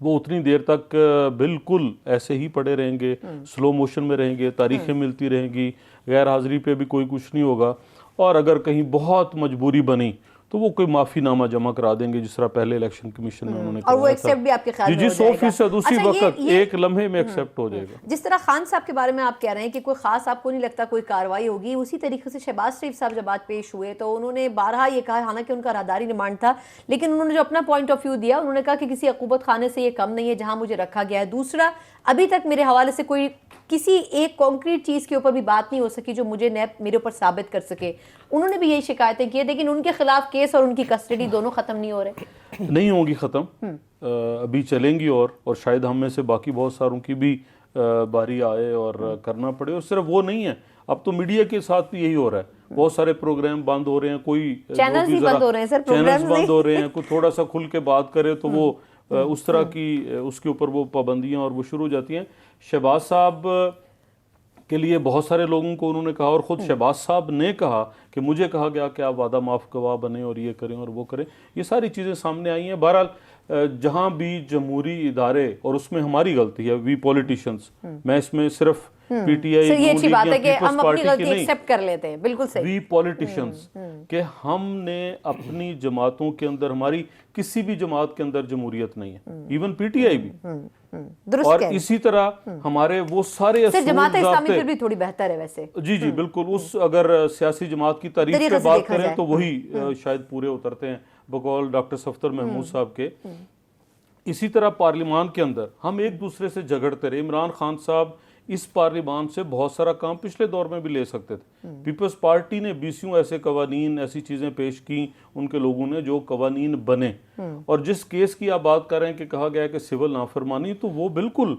वो उतनी देर तक बिल्कुल ऐसे ही पड़े रहेंगे, स्लो मोशन में रहेंगे, तारीखें मिलती रहेंगी, गैर हाजिरी पे भी कोई कुछ नहीं होगा। और अगर कहीं बहुत मजबूरी बनी तो वो कोई माफीनामा जमा करा देंगे, जिस तरह पहले इलेक्शन कमीशन में उन्होंने और वो एक्सेप्ट भी आपके ख्याल में जी हो जाएगा? 100% उसी अच्छा, वक्त ये एक लम्हे में एक्सेप्ट हो जाएगा। जिस तरह खान साहब के बारे में आप कह रहे हैं कि कोई खास आपको नहीं लगता कोई कार्रवाई होगी, उसी तरीके से शहबाज शरीफ साहब जब बात पेश हुए तो उन्होंने बारहा ये कहा, हालांकि उनका राहदारी रिमांड था, लेकिन उन्होंने जो अपना पॉइंट ऑफ व्यू दिया, उन्होंने कहा कि किसी अकूबत खाने से ये कम नहीं है जहां मुझे रखा गया है। दूसरा, अभी तक मेरे हवाले से कोई किसी एक कॉन्क्रीट चीज के ऊपर भी बात नहीं हो सकी जो मुझे मेरे ऊपर साबित कर सके। उन्होंने भी यही शिकायतें की है, लेकिन उनके खिलाफ केस और उनकी कस्टडी दोनों खत्म नहीं हो रहे। नहीं होंगी ख़त्म, अभी चलेंगी और शायद हम में से बाकी बहुत सारों की भी बारी आए और करना पड़े। और सिर्फ वो नहीं है, अब तो मीडिया के साथ भी यही हो रहा है, बहुत सारे प्रोग्राम बंद हो रहे हैं, कोई चैनल्स ही बंद हो रहे हैं सर, प्रोग्राम्स बंद हो रहे हैं, कोई थोड़ा सा खुल के बात करे तो वो उस तरह की उसके ऊपर वो पाबंदियां और वो शुरू हो जाती हैं। शहबाज साहब के लिए बहुत सारे लोगों को उन्होंने कहा, और ख़ुद शहबाज साहब ने कहा कि मुझे कहा गया कि आप वादा माफ़ गवाह बने और ये करें और वो करें। ये सारी चीज़ें सामने आई हैं। बहरहाल जहाँ भी जमहूरी इदारे, और उसमें हमारी गलती है, वी पॉलिटिशियंस, मैं इसमें सिर्फ पीटीआई ये अच्छी बात है कि हम अपनी गलती एक्सेप्ट कर लेते हैं, बिल्कुल सही। वी पॉलिटिशियंस के हमने अपनी जमातों के अंदर, हमारी किसी भी जमात के अंदर जमहूरियत नहीं है, इवन पीटीआई भी। और इसी तरह हमारे वो सारे जमात इस्लामी फिर भी थोड़ी बेहतर है वैसे। जी बिल्कुल, उस अगर सियासी जमात की तारीफ पे बात करें तो वही शायद पूरे उतरते हैं बकौल डॉक्टर सफ्तर महमूद साहब के। इसी तरह पार्लियामान के अंदर हम एक दूसरे से झगड़ते रहे। इमरान खान साहब इस पार्लियामान से बहुत सारा काम पिछले दौर में भी ले सकते थे। पीपल्स पार्टी ने 20 ऐसे कवानीन, ऐसी चीजें पेश की उनके लोगों ने जो कवानीन बने। और जिस केस की आप बात कर रहे हैं कि कहा गया कि सिविल नाफरमानी, तो वो बिल्कुल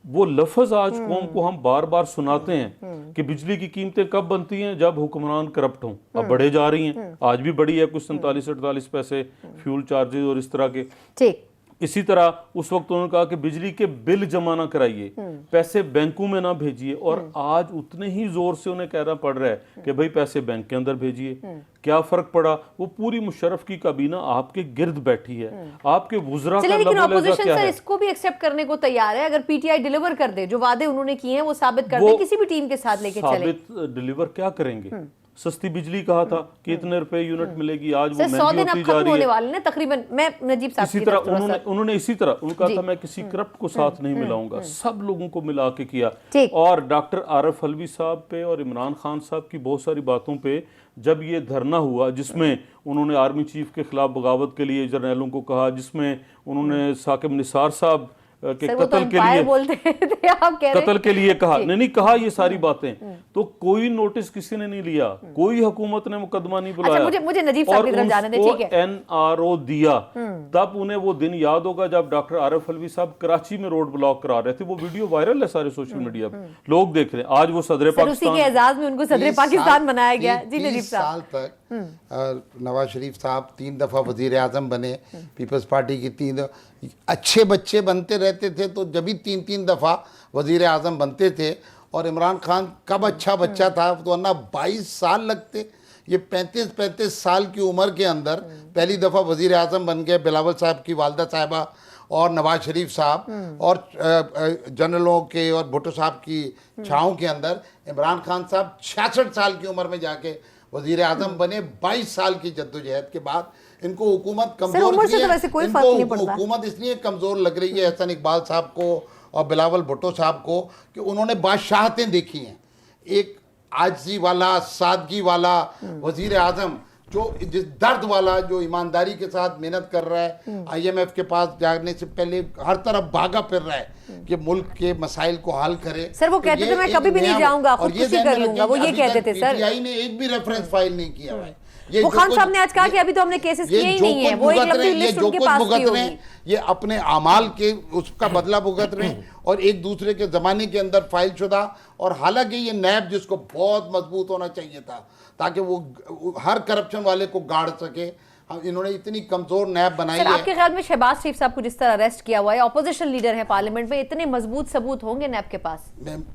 वो लफ्ज आज कौम को हम बार बार सुनाते हैं कि बिजली की कीमतें कब बनती हैं, जब हुक्मरान करप्ट हों। अब बढ़े जा रही हैं, आज भी बढ़ी है कुछ 47-48 पैसे फ्यूल चार्जेस और इस तरह के। ठीक, इसी तरह उस वक्त उन्होंने कहा कि बिजली के बिल जमा ना कराइए, पैसे बैंकों में ना भेजिए, और आज उतने ही जोर से उन्हें कहना पड़ रहा है कि भाई पैसे बैंक के अंदर भेजिए। क्या फर्क पड़ा? वो पूरी मुशर्रफ की काबीना आपके गिर्द बैठी है, आपके वुज़रा का लेकिन लबो लहज़ा ऑपोजिशन क्या सर है? इसको भी एक्सेप्ट करने को तैयार है। अगर पीटीआई डिलीवर कर दे, जो वादे उन्होंने किए हैं वो साबित कर दे, किसी भी टीम के साथ लेके चले। साबित डिलीवर क्या करेंगे? सस्ती बिजली कहा था कि इतने रुपए यूनिट मिलेगी, आज वो 100 दिन महंगी अब होती जा खत्म रही होने है। वाले हैं तकरीबन। मैं नजीब साहब इसी की तरह तरफ उन्होंने इसी तरह उन्होंने कहा था मैं किसी करप्ट को साथ नहीं मिलाऊंगा, सब लोगों को मिला के किया। और डॉक्टर आरिफ अलवी साहब पे और इमरान खान साहब की बहुत सारी बातों पे जब ये धरना हुआ, जिसमें उन्होंने आर्मी चीफ के खिलाफ बगावत के लिए जर्नैलों को कहा, जिसमें उन्होंने साकिब निसार साहब के कत्ल के लिए बोलते थे, आप कह रहे कत्ल के लिए कहा, नहीं कहा ये सारी बातें, तो कोई नोटिस किसी ने नहीं लिया, कोई हुकूमत ने मुकदमा नहीं बुलाया। अच्छा, मुझे नजीब साहब की तरफ जाने दें, ठीक है। NRO दिया, तब उन्हें वो दिन याद होगा जब डॉक्टर आरिफ अलवी साहब कराची में रोड ब्लॉक करा रहे थे। वो वीडियो वायरल है सारे सोशल मीडिया पे, लोग देख रहे हैं। आज वो सदर पाकिस्तान, उसी के एजाज में उनको सदर पाकिस्तान बनाया गया। जी नजीब साहब, साल तक नवाज शरीफ साहब 3 दफा वजीर आजम बने, पीपल्स पार्टी की 3 अच्छे बच्चे बनते रहते थे, तो जब भी 3 दफा वजीर आजम बनते थे। और इमरान खान कब अच्छा बच्चा था, तो वरना 22 साल लगते। ये 35 साल की उम्र के अंदर पहली दफा वजीर आजम बन गए। बिलावल साहब की वालदा साहिबा और नवाज शरीफ साहब और जनरलों के और भुट्टो साहब की छाँव के अंदर इमरान खान साहब 66 साल की उम्र में जाके वजीर आजम बने। 22 साल की जद्दोजहद के बाद इनको हुकूमत कमजोर, हुकूमत इसलिए कमजोर लग रही है एहसन इकबाल साहब को और बिलावल भुट्टो साहब को कि उन्होंने बादशाहतें देखी हैं। एक आजिज़ी वाला, सादगी वाला वजीर आजम जो जिस दर्द वाला, जो ईमानदारी के साथ मेहनत कर रहा है, IMF के पास जाने से पहले हर तरफ भागा फिर रहा है कि मुल्क के मसाइल को हल करे। सर वो कहते थे मैं कभी भी नहीं जाऊंगा, खुदकुशी कर लूंगा, वो ये कहते थे सर। PTI ने एक भी रेफरेंस फाइल नहीं किया हुआ है। वो खान साहब ने आज कहा कि अभी तो हमने केसेस किए ही नहीं है, वो एक लंबी लिस्ट उनके पास भी होगी। ये अपने अमाल के उसका बदला भुगत रहे हैं और एक दूसरे के जमाने के अंदर फाइल शुदा। और हालांकि ये नैब जिसको बहुत मजबूत होना चाहिए था ताकि वो हर करप्शन वाले को गाड़ सके, इन्होंने इतनी कमजोर नैब बनाई है। आपके ख्याल में शहबाज शरीफ साहब को जिस तरह अरेस्ट किया हुआ है, ऑपोजिशन लीडर है पार्लियामेंट में, इतने मजबूत सबूत होंगे नैब के पास?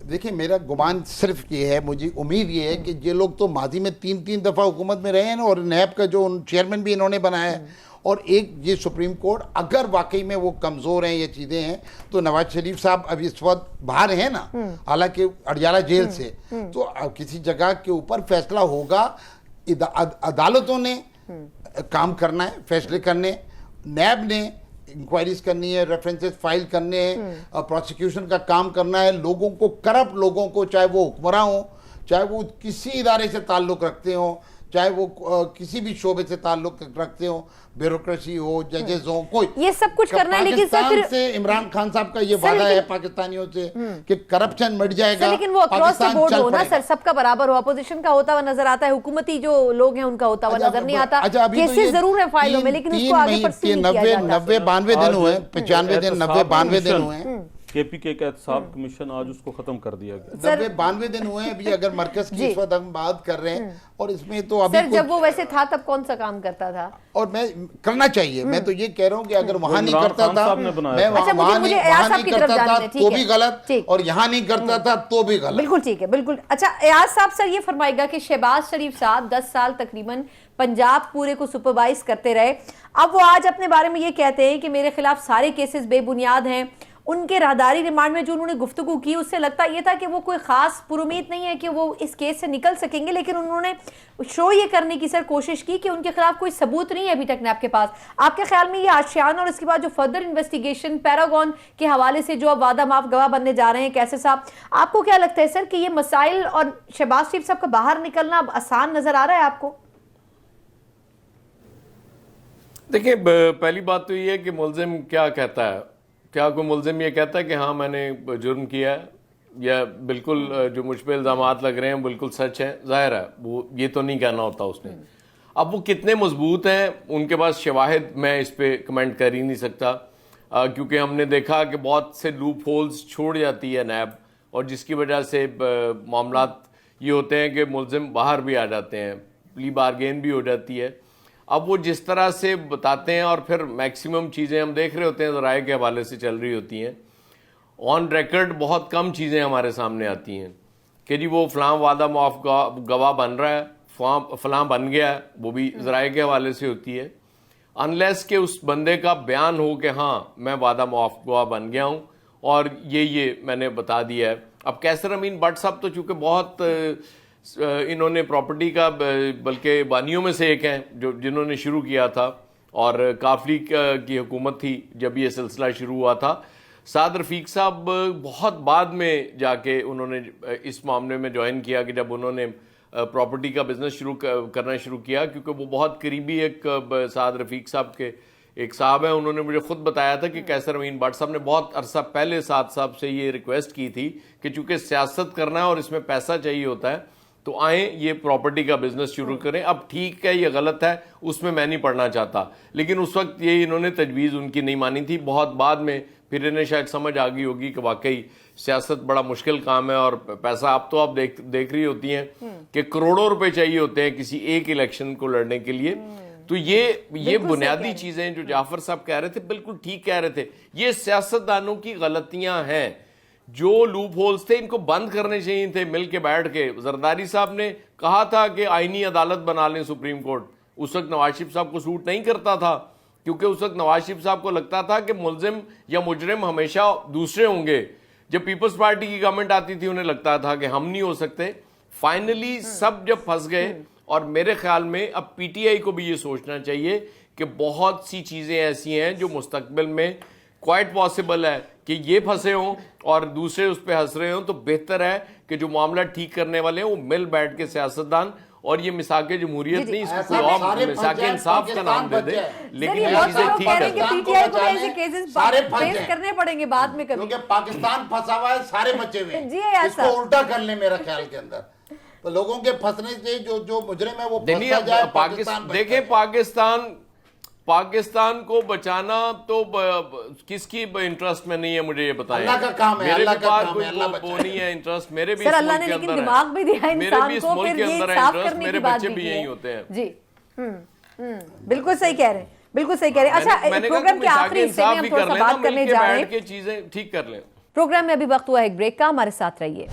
देखिए मेरा गुमान सिर्फ ये है, मुझे उम्मीद ये है कि ये लोग तो माजी में 3-3 दफा हुकूमत में रहे हैं और नैब का जो चेयरमैन भी इन्होंने बनाया है। और एक ये सुप्रीम कोर्ट अगर वाकई में वो कमज़ोर हैं, ये चीज़ें हैं, तो नवाज शरीफ साहब अभी इस वक्त बाहर हैं ना, हालांकि अडयाला जेल से, तो किसी जगह के ऊपर फैसला होगा। अदालतों ने काम करना है, फैसले करने, नैब ने इंक्वायरीज करनी है, रेफरेंसेस फाइल करने हैं, प्रोसिक्यूशन का काम करना है। लोगों को, करप्ट लोगों को, चाहे वो हुक्मरान हो, चाहे वो किसी इदारे से ताल्लुक़ रखते हो, चाहे वो किसी भी शोबे से ताल्लुक रखते हो, ब्यूरोक्रेसी हो, जजेस हो, कोई, ये सब कुछ करना है। लेकिन सर फिर से इमरान खान साहब का ये वादा है पाकिस्तानियों से कि करप्शन मिट जाएगा। लेकिन वो अक्रॉस द बोर्ड हो ना सर, सबका बराबर हो, अपोजिशन का होता हुआ नजर आता है, हुकूमती जो लोग हैं उनका होता हुआ नजर नहीं आता। केसेस जरूर है फाइलों में, लेकिन उसको आगे परस्यू नहीं किया जाता। 90-92 दिन हुए, 95 दिन, 90-92 दिन हुए। KPK का एहतसाब कमीशन आज उसको खत्म कर दिया गया। 92 दिन हुए हैं अभी, अगर मरकज की इस वक्त हम बात कर रहे हैं। और इसमें तो अभी सर जब वो वैसे था तब कौन सा काम करता था? और मैं करना चाहिए, मैं तो ये कह रहा हूँ कि अगर वहां नहीं करता था, मैं वहां नहीं करता था तो भी गलत, और यहाँ नहीं करता था तो भी गलत। बिल्कुल ठीक है, बिल्कुल। अच्छा एयाज साहब, सर ये फरमाएगा कि शहबाज शरीफ साहब 10 साल तकरीबन पंजाब पूरे को सुपरवाइज करते रहे, अब वो आज अपने बारे में ये कहते हैं कि मेरे खिलाफ सारे केसेस बेबुनियाद हैं। उनके राहदारी रिमांड में जो उन्होंने गुफ्तगू की, उससे लगता ये था कि वो कोई खास पुरुमीद नहीं है कि वो इस केस से निकल सकेंगे, लेकिन उन्होंने शो ये करने की सर कोशिश की कि उनके खिलाफ कोई सबूत नहीं है अभी तक नैब के पास। आपके ख्याल में ये आशियाना और इसके बाद जो फर्दर इन्वेस्टिगेशन पैरागॉन के हवाले से जो अब वादा माफ गवाह बनने जा रहे हैं कैसर साहब, आपको क्या लगता है सर कि ये मसाइल और शहबाज शरीफ साहब का बाहर निकलना अब आसान नजर आ रहा है आपको? देखिए, पहली बात तो ये है कि मुल्जिम क्या कहता है। क्या कोई मुल्जिम ये कहता है कि हाँ मैंने जुर्म किया है, या बिल्कुल जो मुझ पर इल्ज़ामात लग रहे हैं बिल्कुल सच है? ज़ाहिर है वो ये तो नहीं कहना होता उसने। अब वो कितने मजबूत हैं, उनके पास शवाहिद, मैं इस पर कमेंट कर ही नहीं सकता, क्योंकि हमने देखा कि बहुत से लूप होल्स छोड़ जाती है नैब, और जिसकी वजह से मामलात ये होते हैं कि मुल्जिम बाहर भी आ जाते हैं, प्ली बारगेन भी हो जाती है। अब वो जिस तरह से बताते हैं और फिर मैक्सिमम चीज़ें हम देख रहे होते हैं, ज़राए के हवाले से चल रही होती हैं, ऑन रिकॉर्ड बहुत कम चीज़ें हमारे सामने आती हैं कि जी वो फ़लाँ वादा मुआफ़ गवाह बन रहा है, फ़लाँ बन गया है, वो भी ज़राए के हवाले से होती है, अनलेस के उस बंदे का बयान हो कि हाँ मैं वादा मुआफ़ गवाह बन गया हूँ और ये मैंने बता दिया है। अब कैसर अमीन भट्ट साहब तो चूँकि बहुत इन्होंने प्रॉपर्टी का, बल्कि बानियों में से एक हैं जो जिन्होंने शुरू किया था, और काफली की हुकूमत थी जब ये सिलसिला शुरू हुआ था। साद रफ़ीक साहब बहुत बाद में जाके उन्होंने इस मामले में ज्वाइन किया कि जब उन्होंने प्रॉपर्टी का बिजनेस करना शुरू किया, क्योंकि वो बहुत करीबी एक साद रफ़ीक साहब के एक साहब हैं, उन्होंने मुझे खुद बताया था कि कैसर अमीन भट्ट साहब ने बहुत अरसा पहले साद साहब से ये रिक्वेस्ट की थी कि चूँकि सियासत करना है और इसमें पैसा चाहिए होता है तो आए ये प्रॉपर्टी का बिजनेस शुरू करें। अब ठीक है ये गलत है, उसमें मैं नहीं पढ़ना चाहता, लेकिन उस वक्त ये इन्होंने तजवीज़ उनकी नहीं मानी थी। बहुत बाद में फिर इन्हें शायद समझ आ गई होगी कि वाकई सियासत बड़ा मुश्किल काम है, और पैसा आप तो आप देख रही होती हैं कि करोड़ों रुपए चाहिए होते हैं किसी एक इलेक्शन को लड़ने के लिए। तो ये बुनियादी चीजें जो जाफर साहब कह रहे थे बिल्कुल ठीक कह रहे थे, ये सियासतदानों की गलतियां हैं। जो लूप होल्स थे इनको बंद करने चाहिए थे मिल के बैठ के। जरदारी साहब ने कहा था कि आईनी अदालत बना लें सुप्रीम कोर्ट, उस वक्त नवाज शरीफ साहब को सूट नहीं करता था, क्योंकि उस वक्त नवाज शरीफ साहब को लगता था कि मुल्जिम या मुजरिम हमेशा दूसरे होंगे। जब पीपल्स पार्टी की गवर्नमेंट आती थी उन्हें लगता था कि हम नहीं हो सकते। फाइनली सब जब फंस गए, और मेरे ख्याल में अब पीटीआई को भी ये सोचना चाहिए कि बहुत सी चीजें ऐसी हैं जो मुस्तकबिल में क्वाइट पॉसिबल है कि ये फंसे हों और दूसरे उस पर हंस रहे हों, तो बेहतर है कि जो मामला ठीक करने वाले हैं वो मिल बैठ के सियासतदान और ये मिसाक जमहूरियत नहीं, इसको कोई सारे और मिसाक इंसाफ का नाम दे दे, लेकिन ये ये बहुत चीजें लोग ठीक कह रहे हैं है। कि पीटीआई को ऐसे केसेस सारे फंस फेस हैं। करने पड़ेंगे बाद में कभी। क्योंकि पाकिस्तान फंसा हुआ है, सारे बचे हुए जी हैं। है इसको ऐसा। उल्टा कर ले मेरा ख्याल के अंदर, तो लोगों के फंसने से जो मुजरिम है वो नहीं, फंसता जाए, अब पाकिस्तान बचता देखें, है। पाकिस्तान को बचाना तो किसकी इंटरेस्ट में नहीं है, मुझे ये बताएं। अल्लाह का काम है, मेरे अल्लाह भी का पास काम कोई है, अल्लाह वो बचाए। नहीं है इंटरेस्ट, मेरे भी सर इस अल्लाह मुल्क ने के लेकिन अंदर दिमाग भी दिया है, मेरे इंसान भी इस को, मुल्क फिर के ये अंदर है साफ इंटरेस्ट, करने मेरे की बात बच्चे भी भी की यही है। होते हैं। जी बिल्कुल सही कह रहे हैं, बिल्कुल सही कह रहे हैं। अच्छा, मैंने प्रोग्राम के कहा आखिरी हिस्से में हम थोड़ा सा बात करने जा रहे हैं। के चीजें ठीक कर लें। प्रोग्राम में अभी वक्त हुआ है एक ब्रेक का, हमारे साथ रहिए।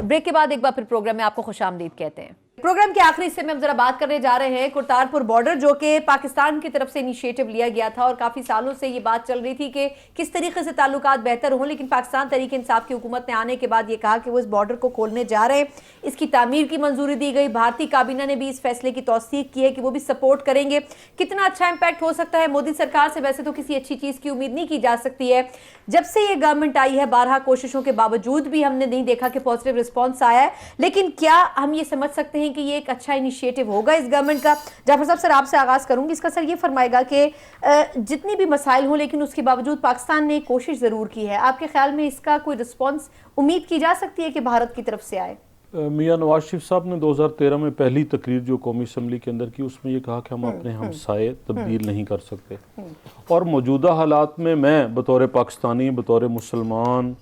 ब्रेक के बाद एक बार फिर प्रोग्राम में आपको खुशामदीद कहते हैं। प्रोग्राम के आखिरी हिस्से में हम जरा बात करने जा रहे हैं करतारपुर बॉर्डर, जो कि पाकिस्तान की तरफ से इनिशिएटिव लिया गया था और काफी सालों से ये बात चल रही थी कि किस तरीके से ताल्लुकात बेहतर हों, लेकिन पाकिस्तान तहरीक इंसाफ की हुकूमत ने आने के बाद ये कहा कि वो इस बॉर्डर को खोलने जा रहे हैं। इसकी तामीर की मंजूरी दी गई। भारतीय काबीना ने भी इस फैसले की तौसीक की है कि वो भी सपोर्ट करेंगे। कितना अच्छा इंपैक्ट हो सकता है मोदी सरकार से, वैसे तो किसी अच्छी चीज की उम्मीद नहीं की जा सकती है। जब से ये गवर्नमेंट आई है 12 कोशिशों के बावजूद भी हमने नहीं देखा कि पॉजिटिव रिस्पॉन्स आया है, लेकिन क्या हम ये समझ सकते हैं कि ये एक अच्छा इनिशिएटिव होगा इस गवर्नमेंट का? जाफर साहब, सर आपसे आगाज करूंगी। इसका सर ये फरमाएगा कि जितनी भी मसाइल हो, लेकिन उसके बावजूद पाकिस्तान ने कोशिश जरूर की है। आपके ख्याल में इसका कोई रिस्पॉन्स उम्मीद की जा सकती है कि भारत की तरफ से आए? मियां नवाज शरीफ साहब ने 2013 में पहली तकरीर जो कौमी असम्बली के अंदर की, उसमें ये कहा कि हम अपने हमसाये तब्दील नहीं कर सकते। और मौजूदा हालात में मैं बतौर पाकिस्तानी, बतौर मुसलमान,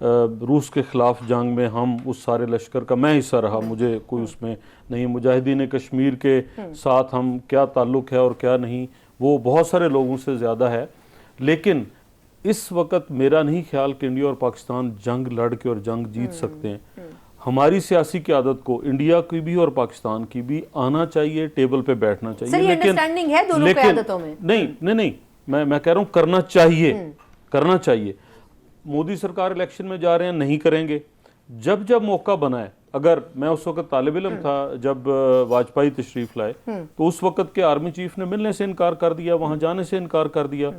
रूस के ख़िलाफ़ जंग में हम उस सारे लश्कर का मैं हिस्सा रहा, मुझे कोई उसमें नहीं। मुजाहिदीन कश्मीर के साथ हम क्या ताल्लुक़ है और क्या नहीं, वो बहुत सारे लोगों से ज़्यादा है। लेकिन इस वक्त मेरा नहीं ख्याल कि इंडिया और पाकिस्तान जंग लड़ के और जंग जीत सकते हैं। हमारी सियासी क़यादत को, इंडिया की भी और पाकिस्तान की भी, आना चाहिए, टेबल पे बैठना चाहिए। सर, ये अंडरस्टैंडिंग है दोनों क़यादतों में? नहीं, मैं कह रहा हूँ करना चाहिए, करना चाहिए। मोदी सरकार इलेक्शन में जा रहे हैं, नहीं करेंगे। जब जब मौका बना है, अगर मैं उस वक्त तालिब इल्म था जब वाजपेयी तशरीफ लाए, तो उस वक्त के आर्मी चीफ ने मिलने से इनकार कर दिया, वहां जाने से इनकार कर दिया।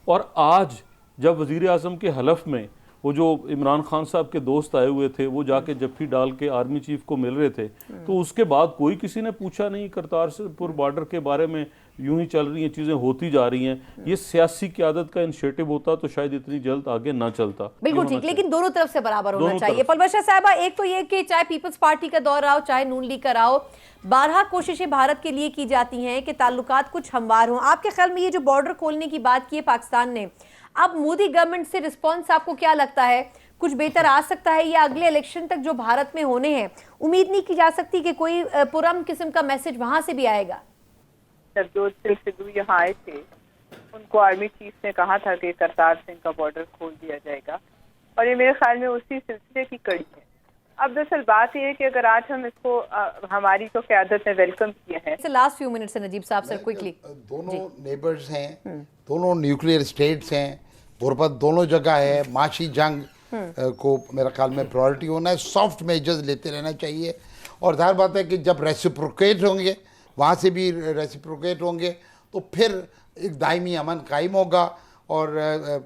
और आज जब वजीर आजम के हलफ में वो जो इमरान खान साहब के दोस्त आए हुए थे, वो जाके जफ्फी डाल के आर्मी चीफ को मिल रहे थे, तो उसके बाद कोई किसी ने पूछा नहीं करतारपुर बॉर्डर के बारे में। यूं ही चल रही हैं चीजें, होती जा रही हैं। ये सियासी क़यादत का इनिशिएटिव होता तो शायद इतनी जल्द आगे ना चलता। बिल्कुल ठीक, लेकिन दोनों तरफ से बराबर होना चाहिए। पलवशा साहबा, एक तो ये कि चाहे पीपल्स पार्टी का दौर आओ, चाहे नून लीग का रहा हो, 12 कोशिशें भारत के लिए की जाती हैं कि ताल्लुकात कुछ हमवार हों। आपके ख्याल में ये जो बॉर्डर खोलने की बात की है पाकिस्तान ने, अब मोदी गवर्नमेंट से रिस्पॉन्स आपको क्या लगता है? कुछ बेहतर आ सकता है या अगले इलेक्शन तक जो भारत में होने हैं, उम्मीद नहीं की जा सकती कि कोई पुरअमन किस्म का मैसेज वहां से भी आएगा? जो सिद्धू यहाँ आए थे, उनको आर्मी चीफ ने कहा था कि करतार सिंह का बॉर्डर खोल दिया जाएगा, और ये मेरे ख्याल में उसी सिलसिले की कड़ी है। अब दरअसल बात यह है कि अगर आज हम इसको हमारी तो क़यादत ने वेलकम किया है। लास्ट फ्यू मिनट्स है नजीब साहब, सर क्विकली। दोनों नेबर्स हैं, दोनों न्यूक्लियर स्टेट्स हैं, गुरबत दोनों जगह है। माशी जंग को मेरा ख्याल में प्रायोरिटी होना है, सॉफ्ट मेजर्स लेते रहना चाहिए। और जाहिर बात है कि जब रेसिप्रोकेट होंगे, वहाँ से भी रेसिप्रोकेट होंगे, तो फिर एक दायमी अमन कायम होगा। और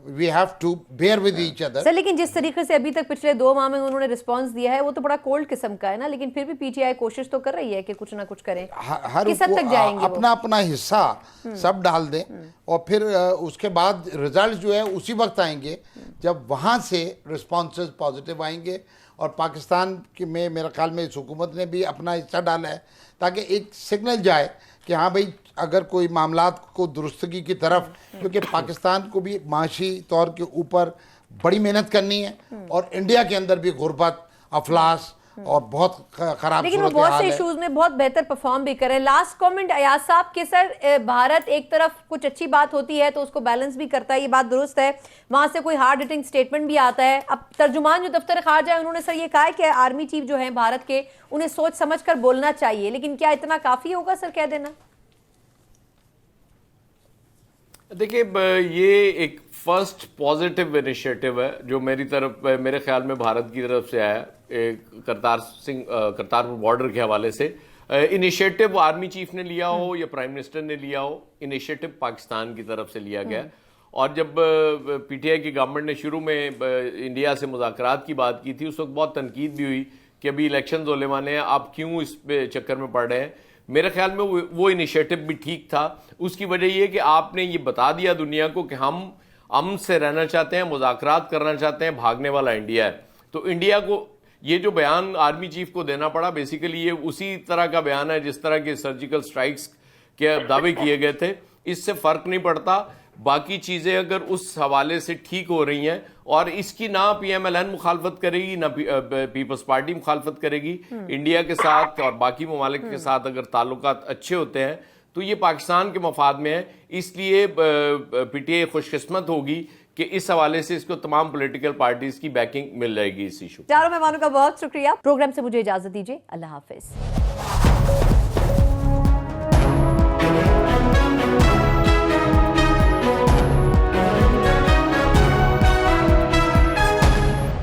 we have to bear with each other. Sir, लेकिन जिस तरीके से अभी तक पिछले 2 माह में उन्होंने रिस्पांस दिया है, वो तो बड़ा कोल्ड किस्म का है ना, लेकिन फिर भी पीटीआई कोशिश तो कर रही है कि कुछ ना कुछ करें। हर किस हद तक जाएंगे अपना अपना हिस्सा सब डाल दें, और फिर उसके बाद रिजल्ट जो है उसी वक्त आएंगे जब वहाँ से रिस्पॉन्सेज पॉजिटिव आएंगे। और पाकिस्तान में मेरे ख्याल में इस हुकूमत ने भी अपना हिस्सा डाला है, ताकि एक सिग्नल जाए कि हाँ भाई, अगर कोई मामलात को दुरुस्तगी की तरफ, क्योंकि पाकिस्तान को भी माशी तौर के ऊपर बड़ी मेहनत करनी है, और इंडिया के अंदर भी गुरबत, अफलास और बहुत खराब, लेकिन वो बहुत से इश्यूज में बहुत बेहतर परफॉर्म भी करें। लास्ट कमेंट अयाज साहब के। सर, भारत एक तरफ कुछ अच्छी बात होती है तो उसको बैलेंस भी करता है, ये बात दुरुस्त है, वहां से कोई हार्ड हिटिंग स्टेटमेंट भी आता है। अब तर्जुमान जो दफ्तर खारजा है, उन्होंने सर ये कहा है कि आर्मी चीफ जो है भारत के, उन्हें सोच समझ कर बोलना चाहिए, लेकिन क्या इतना काफी होगा सर कह देना? देखिए ये एक फर्स्ट पॉजिटिव इनिशिएटिव है जो मेरे ख्याल में भारत की तरफ से आया करतारपुर बॉर्डर के हवाले से। इनिशिएटिव आर्मी चीफ ने लिया हो या प्राइम मिनिस्टर ने लिया हो, इनिशिएटिव पाकिस्तान की तरफ से लिया गया। और जब पीटीआई की गवर्नमेंट ने शुरू में इंडिया से मुज़ाकरात की बात की थी, उस वक्त बहुत तनकीद भी हुई कि अभी इलेक्शंस होने वाले हैं, आप क्यों इस चक्कर में पड़ रहे हैं। मेरे ख्याल में वो इनिशिएटिव भी ठीक था। उसकी वजह ये कि आपने ये बता दिया दुनिया को कि हम अमन से रहना चाहते हैं, मुज़ाकरात करना चाहते हैं, भागने वाला इंडिया है। तो इंडिया को ये जो बयान आर्मी चीफ को देना पड़ा, बेसिकली ये उसी तरह का बयान है जिस तरह के सर्जिकल स्ट्राइक्स के दावे किए गए थे। इससे फर्क नहीं पड़ता। बाकी चीजें अगर उस हवाले से ठीक हो रही हैं और इसकी ना पीएमएलएन मुखालफत करेगी ना पीपल्स पार्टी मुखालफत करेगी, इंडिया के साथ और बाकी ममालिक के साथ अगर ताल्लुकात अच्छे होते हैं तो ये पाकिस्तान के मफाद में है। इसलिए पीटीआई खुशकिस्मत होगी कि इस हवाले से इसको तमाम पॉलिटिकल पार्टीज की बैकिंग मिल जाएगी इस इशू। चारों मेहमानों का बहुत शुक्रिया। प्रोग्राम से मुझे इजाजत दीजिए। अल्लाह हाफिज।